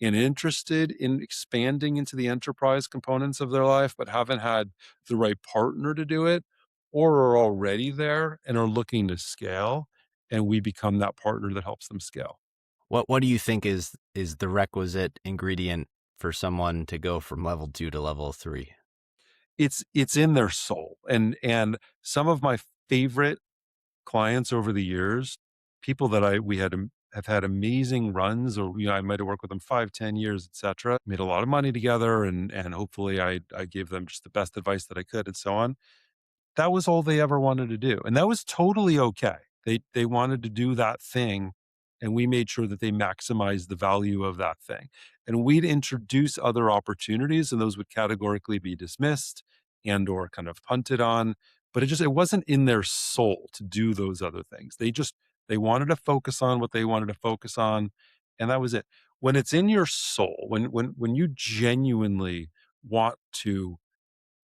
and interested in expanding into the enterprise components of their life, but haven't had the right partner to do it, or are already there and are looking to scale. And we become that partner that helps them scale. What do you think is the requisite ingredient for someone to go from level 2 to level 3? It's in their soul. And some of my favorite clients over the years, people that have had amazing runs, or I might have worked with them 5, 10 years, etc. Made a lot of money together, and hopefully I gave them just the best advice that I could, and so on. That was all they ever wanted to do, and that was totally okay. They wanted to do that thing, and we made sure that they maximized the value of that thing. And we'd introduce other opportunities, and those would categorically be dismissed and or kind of punted on. But it wasn't in their soul to do those other things. They wanted to focus on what they wanted to focus on, and that was it. When it's in your soul, when you genuinely want to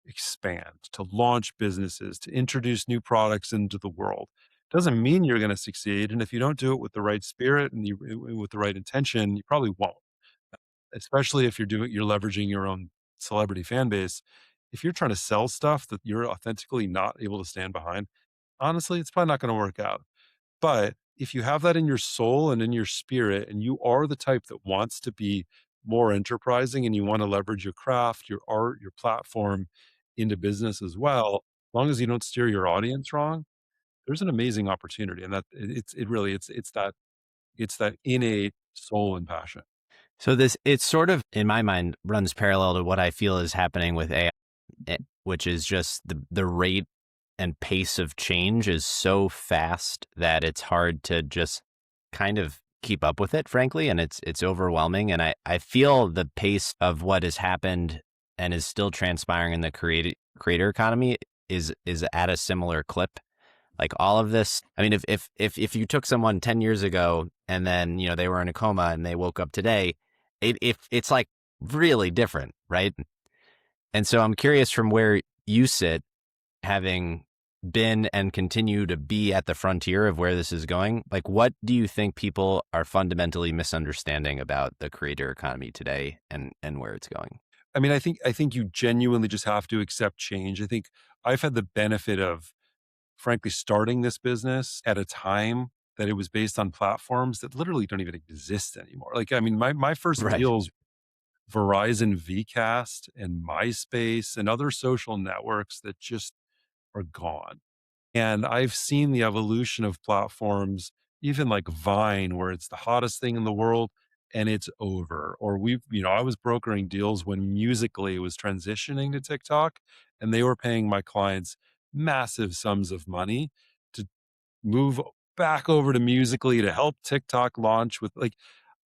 expand, to launch businesses, to introduce new products into the world, doesn't mean you're going to succeed. And if you don't do it with the right spirit and with the right intention, you probably won't. Especially if you're leveraging your own celebrity fan base. If you're trying to sell stuff that you're authentically not able to stand behind, honestly, it's probably not going to work out. But if you have that in your soul and in your spirit, and you are the type that wants to be more enterprising and you want to leverage your craft, your art, your platform into business as well, as long as you don't steer your audience wrong, there's an amazing opportunity. And that it really it's that innate soul and passion. So this, it's sort of, in my mind, runs parallel to what I feel is happening with AI, which is just the rate and pace of change is so fast that it's hard to just kind of keep up with it, frankly, and it's overwhelming. And I feel the pace of what has happened and is still transpiring in the creator economy is at a similar clip. Like all of this, I mean, if you took someone 10 years ago and then, you know, they were in a coma and they woke up today, it's like really different, right? And so I'm curious, from where you sit, having been and continue to be at the frontier of where this is going, like what do you think people are fundamentally misunderstanding about the creator economy today and where it's going? I mean, I think you genuinely just have to accept change. I think I've had the benefit of, frankly, starting this business at a time that it was based on platforms that literally don't even exist anymore. Like, I mean, my first Right. deals, Verizon Vcast and MySpace and other social networks that just are gone. And I've seen the evolution of platforms, even like Vine, where it's the hottest thing in the world and it's over. Or I was brokering deals when Musically was transitioning to TikTok, and they were paying my clients massive sums of money to move back over to Musically to help TikTok launch with, like,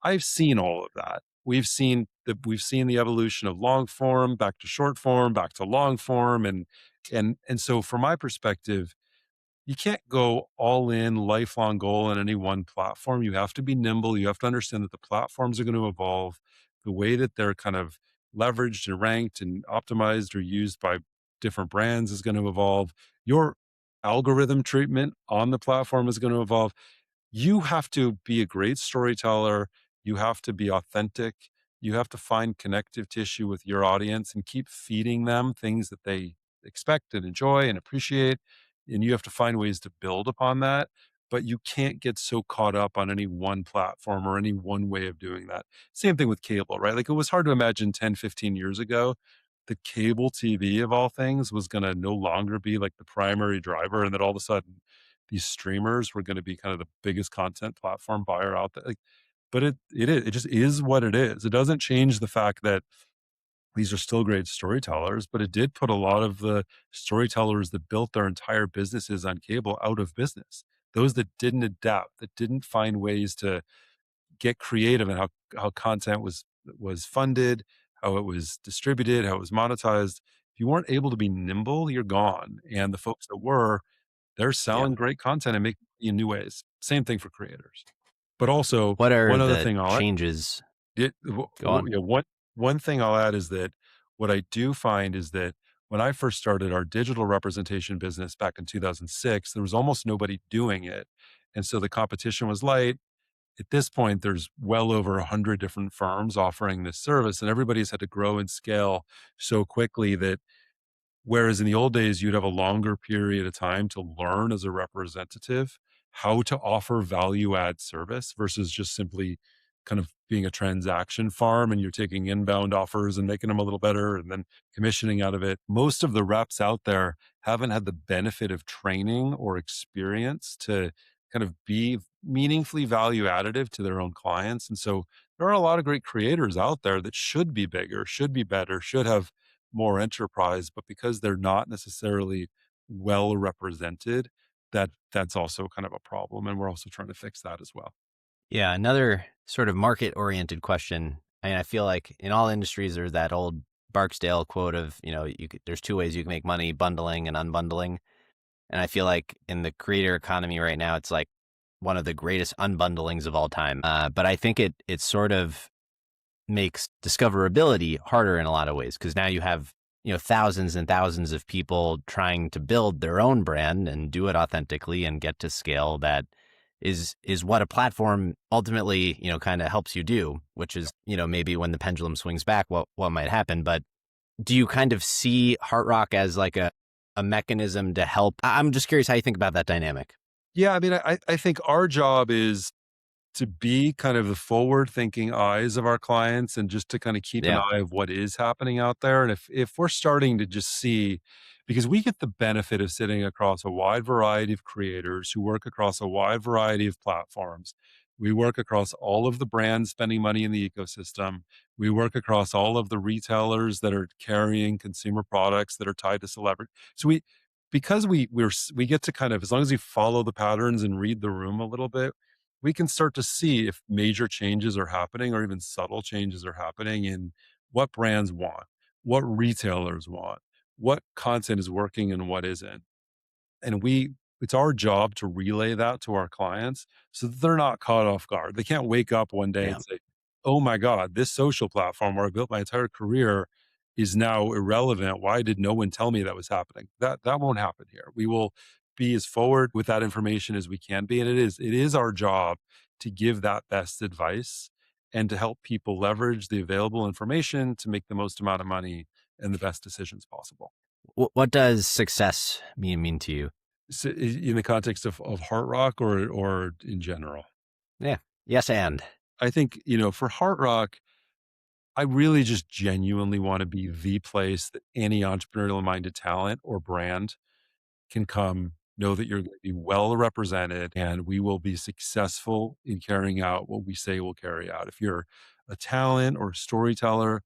I've seen all of that. We've seen the evolution of long form back to short form, back to long form. And so from my perspective, you can't go all in lifelong goal in any one platform. You have to be nimble. You have to understand that the platforms are going to evolve. The way that they're kind of leveraged and ranked and optimized or used by different brands is going to evolve. Your algorithm treatment on the platform is going to evolve. You have to be a great storyteller. You have to be authentic. You have to find connective tissue with your audience and keep feeding them things that they expect and enjoy and appreciate. And you have to find ways to build upon that. But you can't get so caught up on any one platform or any one way of doing that. Same thing with cable, right? Like, it was hard to imagine 10, 15 years ago that cable TV of all things was going to no longer be like the primary driver, and that all of a sudden these streamers were going to be kind of the biggest content platform buyer out there. Like, but it just is what it is. It doesn't change the fact that these are still great storytellers, but it did put a lot of the storytellers that built their entire businesses on cable out of business. Those that didn't adapt, that didn't find ways to get creative in how content was funded, how it was distributed, how it was monetized. If you weren't able to be nimble, you're gone. And the folks that were, they're Yeah. selling great content and making it in new ways. Same thing for creators. But also, What are one other the thing I'll add, changes? it, Go on. one thing I'll add is that what I do find is that when I first started our digital representation business back in 2006, there was almost nobody doing it. And so the competition was light. At this point, there's well over 100 different firms offering this service, and everybody's had to grow and scale so quickly that, whereas in the old days, you'd have a longer period of time to learn as a representative how to offer value add service versus just simply kind of being a transaction farm, and you're taking inbound offers and making them a little better and then commissioning out of it. Most of the reps out there haven't had the benefit of training or experience to kind of be meaningfully value additive to their own clients. And so there are a lot of great creators out there that should be bigger, should be better, should have more enterprise, but because they're not necessarily well represented, that's also kind of a problem. And we're also trying to fix that as well. Yeah, another sort of market-oriented question. I mean, I feel like in all industries, there's that old Barksdale quote of, you know, there's two ways you can make money: bundling and unbundling. And I feel like in the creator economy right now, it's like one of the greatest unbundlings of all time. But I think it sort of makes discoverability harder in a lot of ways, because now you have thousands and thousands of people trying to build their own brand and do it authentically and get to scale, that is what a platform ultimately, kind of helps you do, which is, maybe when the pendulum swings back, what might happen. But do you kind of see HeartRock as like a mechanism to help? I'm just curious how you think about that dynamic. Yeah, I mean, I think our job is to be kind of the forward thinking eyes of our clients and just to kind of keep an Yeah. eye of what is happening out there. And if we're starting to just see, because we get the benefit of sitting across a wide variety of creators who work across a wide variety of platforms. We work across all of the brands spending money in the ecosystem. We work across all of the retailers that are carrying consumer products that are tied to celebrity. So because we get to kind of, as long as we follow the patterns and read the room a little bit, we can start to see if major changes are happening or even subtle changes are happening in what brands want, what retailers want, what content is working and what isn't. And it's our job to relay that to our clients so that they're not caught off guard. They can't wake up one day Yeah. and say, oh my God, this social platform where I built my entire career is now irrelevant. Why did no one tell me that was happening? That won't happen here. We will be as forward with that information as we can be. And it is our job to give that best advice and to help people leverage the available information to make the most amount of money and the best decisions possible. What does success mean to you? So in the context of Heart Rock or in general? Yeah. Yes. And I think, for Heart Rock, I really just genuinely want to be the place that any entrepreneurial minded talent or brand can come, know that you're going to be well represented and we will be successful in carrying out what we say we'll carry out. If you're a talent or a storyteller,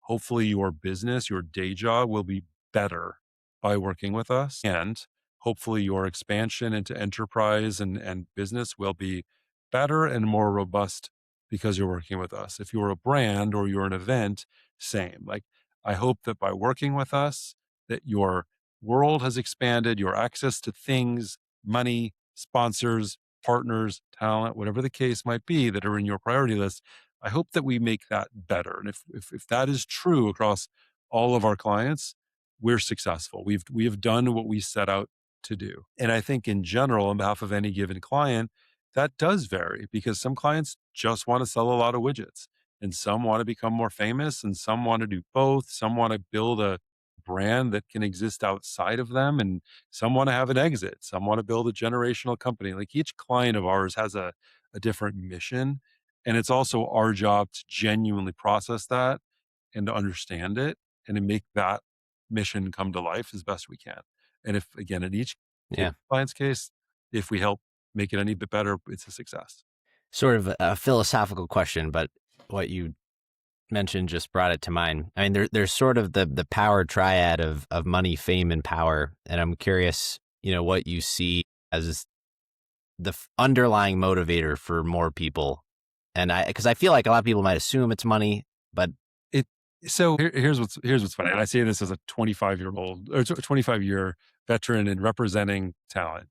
hopefully your business, your day job will be better by working with us. And hopefully your expansion into enterprise and business will be better and more robust because you're working with us. If you're a brand or you're an event, same. Like I hope that by working with us, that your world has expanded, your access to things, money, sponsors, partners, talent, whatever the case might be that are in your priority list. I hope that we make that better. And if that is true across all of our clients, we're successful. We have done what we set out to do. And I think in general, on behalf of any given client, that does vary because some clients just want to sell a lot of widgets and some want to become more famous and some want to do both. Some want to build a brand that can exist outside of them and some want to have an exit. Some want to build a generational company. Like each client of ours has a different mission and it's also our job to genuinely process that and to understand it and to make that mission come to life as best we can. And if, again, in each yeah, client's case, if we help make it any bit better, it's a success. sort of a philosophical question, but what you mentioned just brought it to mind. I mean, there's sort of the power triad of money, fame, and power. And I'm curious, what you see as the underlying motivator for more people. And because I feel like a lot of people might assume it's money, but It so here's what's funny. And I say this as a 25-year-old or 25-year veteran in representing talent.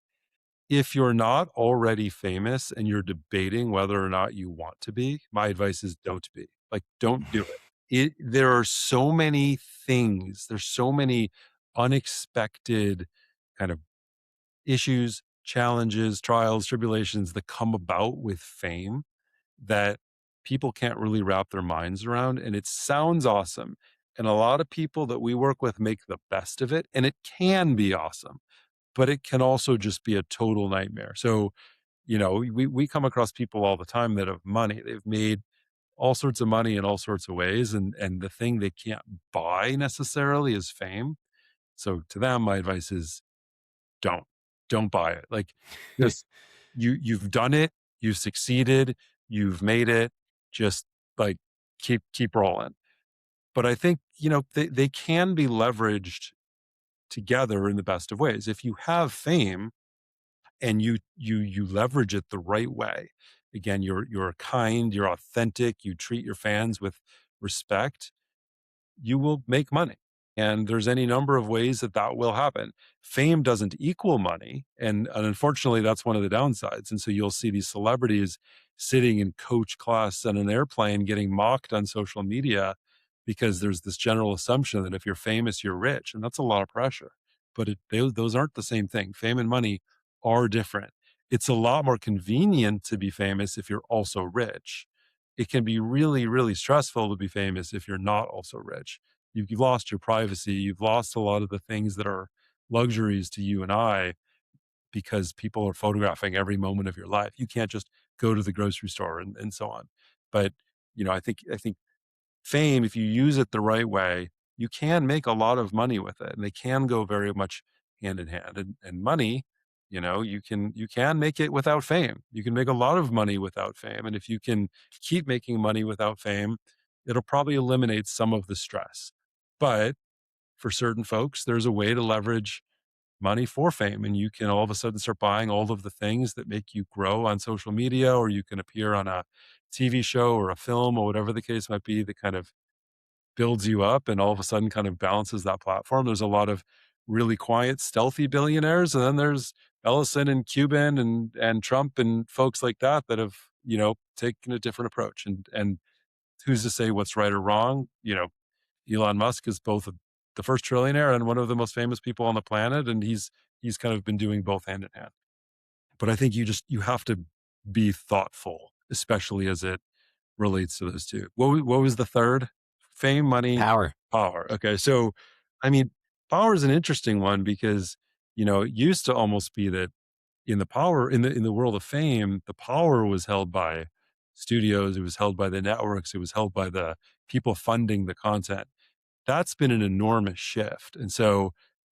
If you're not already famous and you're debating whether or not you want to be, my advice is don't be. Like, don't do it. There are so many things, there's so many unexpected kind of issues, challenges, trials, tribulations that come about with fame that people can't really wrap their minds around. And it sounds awesome. And a lot of people that we work with make the best of it. And it can be awesome, but it can also just be a total nightmare. So, we come across people all the time that have money. They've made all sorts of money in all sorts of ways. And the thing they can't buy necessarily is fame. So to them, my advice is don't, don't buy it. Like just you've done it, you've succeeded, you've made it, just like keep rolling. But I think, they can be leveraged together in the best of ways. If you have fame and you leverage it the right way, again, you're kind, you're authentic, you treat your fans with respect, you will make money. And there's any number of ways that will happen. Fame doesn't equal money. And unfortunately, that's one of the downsides. And so you'll see these celebrities sitting in coach class on an airplane getting mocked on social media because there's this general assumption that if you're famous, you're rich, and that's a lot of pressure. But those aren't the same thing. Fame and money are different. It's a lot more convenient to be famous if you're also rich. It can be really, really stressful to be famous if you're not also rich. You've lost your privacy. You've lost a lot of the things that are luxuries to you and I because people are photographing every moment of your life. You can't just go to the grocery store and so on. But I think fame, if you use it the right way, you can make a lot of money with it, and they can go very much hand in hand. And money, you can make it without fame. You can make a lot of money without fame, and if you can keep making money without fame, it'll probably eliminate some of the stress. But for certain folks, there's a way to leverage money for fame, and you can all of a sudden start buying all of the things that make you grow on social media, or you can appear on a TV show or a film or whatever the case might be that kind of builds you up and all of a sudden kind of balances that platform. There's a lot of really quiet, stealthy billionaires, and then there's Ellison and Cuban and Trump and folks like that that have, taken a different approach. And who's to say what's right or wrong? Elon Musk is both the first trillionaire and one of the most famous people on the planet, and he's kind of been doing both hand in hand. But I think you have to be thoughtful, especially as it relates to those two. What was the third? Fame, money, Power. power. Okay, so I mean, power is an interesting one because it used to almost be that in the world of fame, the power was held by studios, it was held by the networks, it was held by the people funding the content. That's been an enormous shift. And so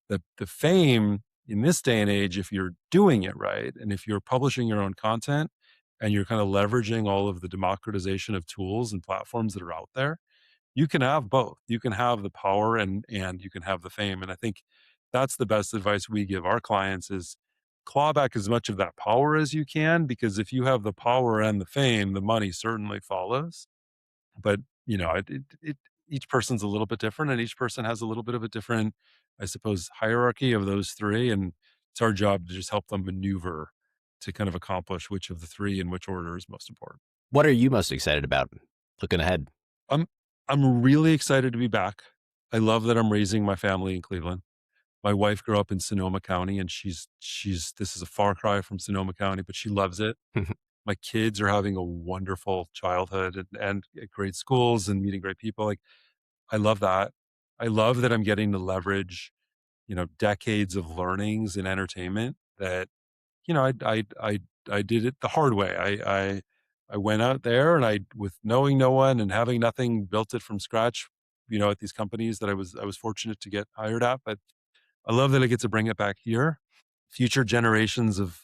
the fame in this day and age, if you're doing it right, and if you're publishing your own content and you're kind of leveraging all of the democratization of tools and platforms that are out there, you can have both. You can have the power and you can have the fame. And I think that's the best advice we give our clients is claw back as much of that power as you can, because if you have the power and the fame, the money certainly follows. But, each person's a little bit different, and each person has a little bit of a different, I suppose, hierarchy of those three, and it's our job to just help them maneuver to kind of accomplish which of the three in which order is most important. What are you most excited about looking ahead? I'm I'm really excited to be back. I love that I'm raising my family in Cleveland. My wife grew up in Sonoma County, and she's this is a far cry from Sonoma County, but she loves it. My kids are having a wonderful childhood and at great schools and meeting great people. Like, I love that. I love that I'm getting to leverage, decades of learnings in entertainment that, I did it the hard way. I went out there and with knowing no one and having nothing, built it from scratch, at these companies that I was fortunate to get hired at. But I love that I get to bring it back here. Future generations of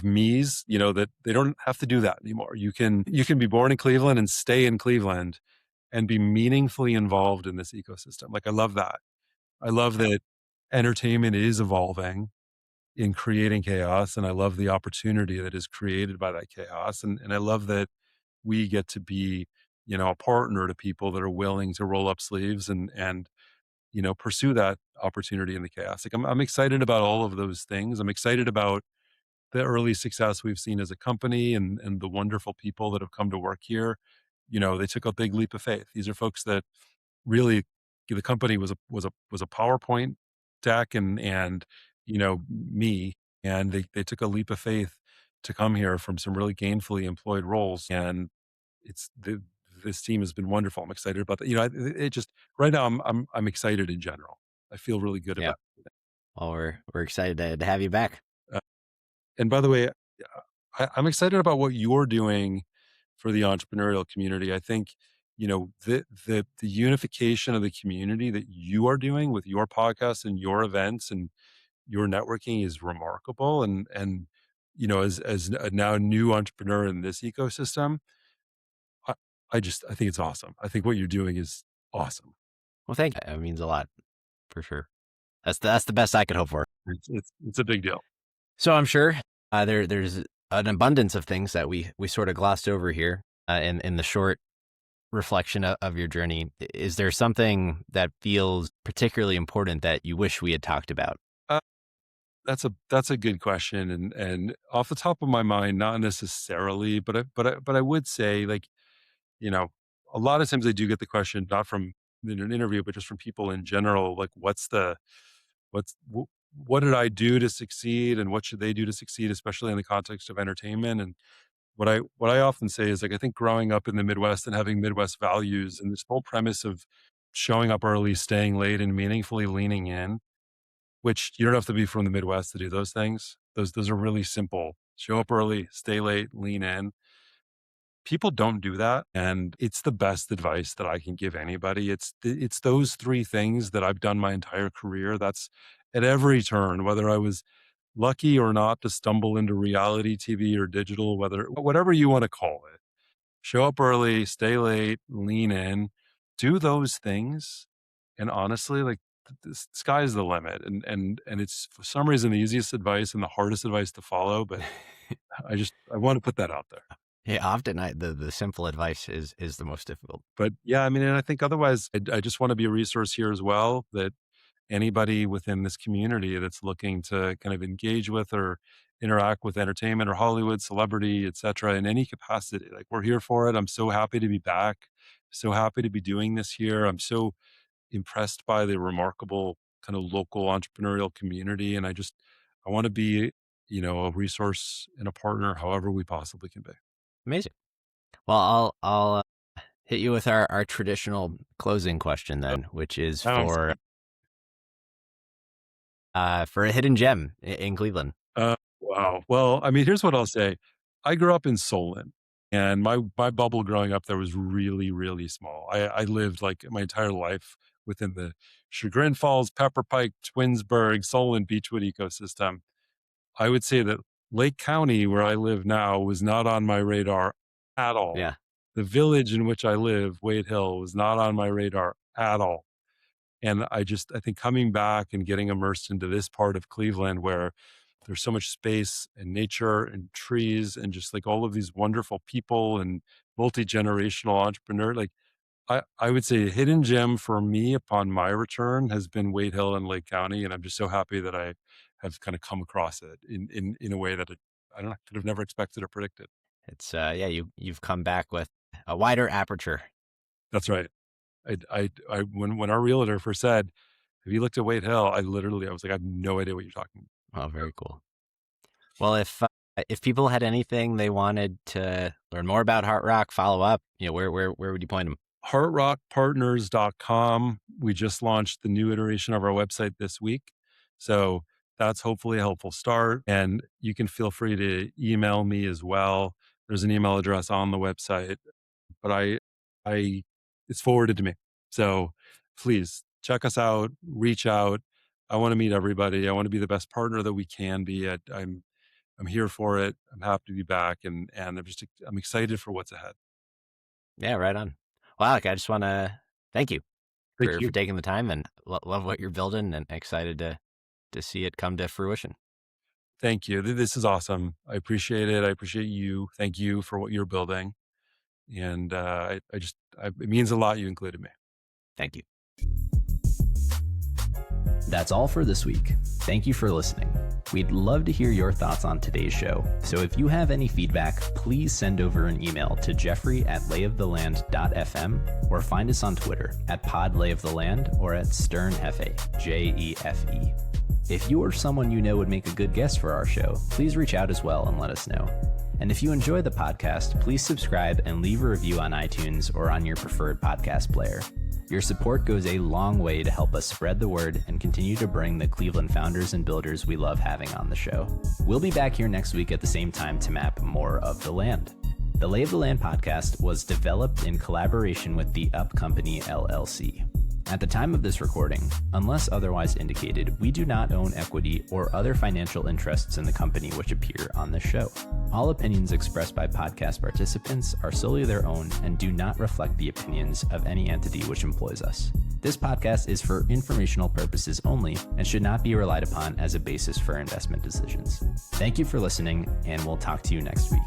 me's, that they don't have to do that anymore. You can be born in Cleveland and stay in Cleveland and be meaningfully involved in this ecosystem. Like, I love that. I love that entertainment is evolving in creating chaos, and I love the opportunity that is created by that chaos. And I love that we get to be, a partner to people that are willing to roll up sleeves and pursue that opportunity in the chaos. Like, I'm excited about all of those things. I'm excited about the early success we've seen as a company and the wonderful people that have come to work here. They took a big leap of faith. These are folks that really, the company was a PowerPoint deck and me, and they took a leap of faith to come here from some really gainfully employed roles. And this team has been wonderful. I'm excited about that. It just right now I'm excited in general. I feel really good Yeah. about Well, we're excited to have you back. it. And by the way, I'm excited about what you're doing for the entrepreneurial community. I think, the unification of the community that you are doing with your podcast and your events and your networking is remarkable. As a now new entrepreneur in this ecosystem, I, I think it's awesome. I think what you're doing is awesome. Well, thank you. That means a lot for sure. That's the best I could hope for. It's a big deal. So I'm sure there's an abundance of things that we sort of glossed over here in the short reflection of your journey. Is there something that feels particularly important that you wish we had talked about? Uh, that's a good question, and off the top of my mind, not necessarily, but I would say, like, a lot of times I do get the question not from in an interview, but just from people in general, like what did I do to succeed and what should they do to succeed, especially in the context of entertainment. And what I often say is like, I think growing up in the Midwest and having Midwest values and this whole premise of showing up early, staying late, and meaningfully leaning in, which you don't have to be from the Midwest to do those things. Those are really simple. Show up early, stay late, lean in. People don't do that, and it's the best advice that I can give anybody. It's those three things that I've done my entire career. That's at every turn, whether I was lucky or not to stumble into reality TV or digital, whatever you want to call it. Show up early, stay late, lean in, do those things. And honestly, like the sky's the limit. And it's for some reason the easiest advice and the hardest advice to follow. But I want to put that out there. Yeah, often the simple advice is the most difficult. But yeah, I mean, and I think otherwise, I just want to be a resource here as well, that anybody within this community that's looking to kind of engage with or interact with entertainment or Hollywood, celebrity, et cetera, in any capacity, like we're here for it. I'm so happy to be back. So happy to be doing this here. I'm so impressed by the remarkable kind of local entrepreneurial community. And I want to be, a resource and a partner however we possibly can be. Amazing. Well, I'll hit you with our traditional closing question then, which is for a hidden gem in Cleveland. Wow. Well, I mean, here's what I'll say. I grew up in Solon, and my bubble growing up there was really, really small. I lived like my entire life within the Chagrin Falls, Pepper Pike, Twinsburg, Solon, Beechwood ecosystem. I would say that Lake County, where I live now, was not on my radar at all. Yeah. The village in which I live, Wade Hill, was not on my radar at all. And I think coming back and getting immersed into this part of Cleveland where there's so much space and nature and trees and just like all of these wonderful people and multi-generational entrepreneur, like I would say a hidden gem for me upon my return has been Wade Hill and Lake County. And I'm just so happy that I have kind of come across it in a way that I don't know, could have never expected or predicted. It's you've come back with a wider aperture. That's right. When our realtor first said, "Have you looked at Wade Hill?" I was like, I have no idea what you're talking about. Oh, very cool. Well, if people had anything they wanted to learn more about HeartRock, follow up, where would you point them? HeartRockPartners.com. We just launched the new iteration of our website this week. So that's hopefully a helpful start. And you can feel free to email me as well. There's an email address on the website, but it's forwarded to me. So please check us out, reach out. I want to meet everybody. I want to be the best partner that we can be. I'm here for it. I'm happy to be back, and I'm excited for what's ahead. Yeah, right on. Well, Alec, I just want to thank you for taking the time, and love what you're building, and excited to see it come to fruition. Thank you. This is awesome. I appreciate it. I appreciate you. Thank you for what you're building. And it means a lot you included me. Thank you. That's all for this week. Thank you for listening. We'd love to hear your thoughts on today's show. So if you have any feedback, please send over an email to jeffrey@layoftheland.fm or find us on Twitter @podlayoftheland or @sternfa, JEFE. If you or someone you know would make a good guest for our show, please reach out as well and let us know. And if you enjoy the podcast, please subscribe and leave a review on iTunes or on your preferred podcast player. Your support goes a long way to help us spread the word and continue to bring the Cleveland founders and builders we love having on the show. We'll be back here next week at the same time to map more of the land. The Lay of the Land podcast was developed in collaboration with the Up Company, LLC. At the time of this recording, unless otherwise indicated, we do not own equity or other financial interests in the company which appear on this show. All opinions expressed by podcast participants are solely their own and do not reflect the opinions of any entity which employs us. This podcast is for informational purposes only and should not be relied upon as a basis for investment decisions. Thank you for listening, and we'll talk to you next week.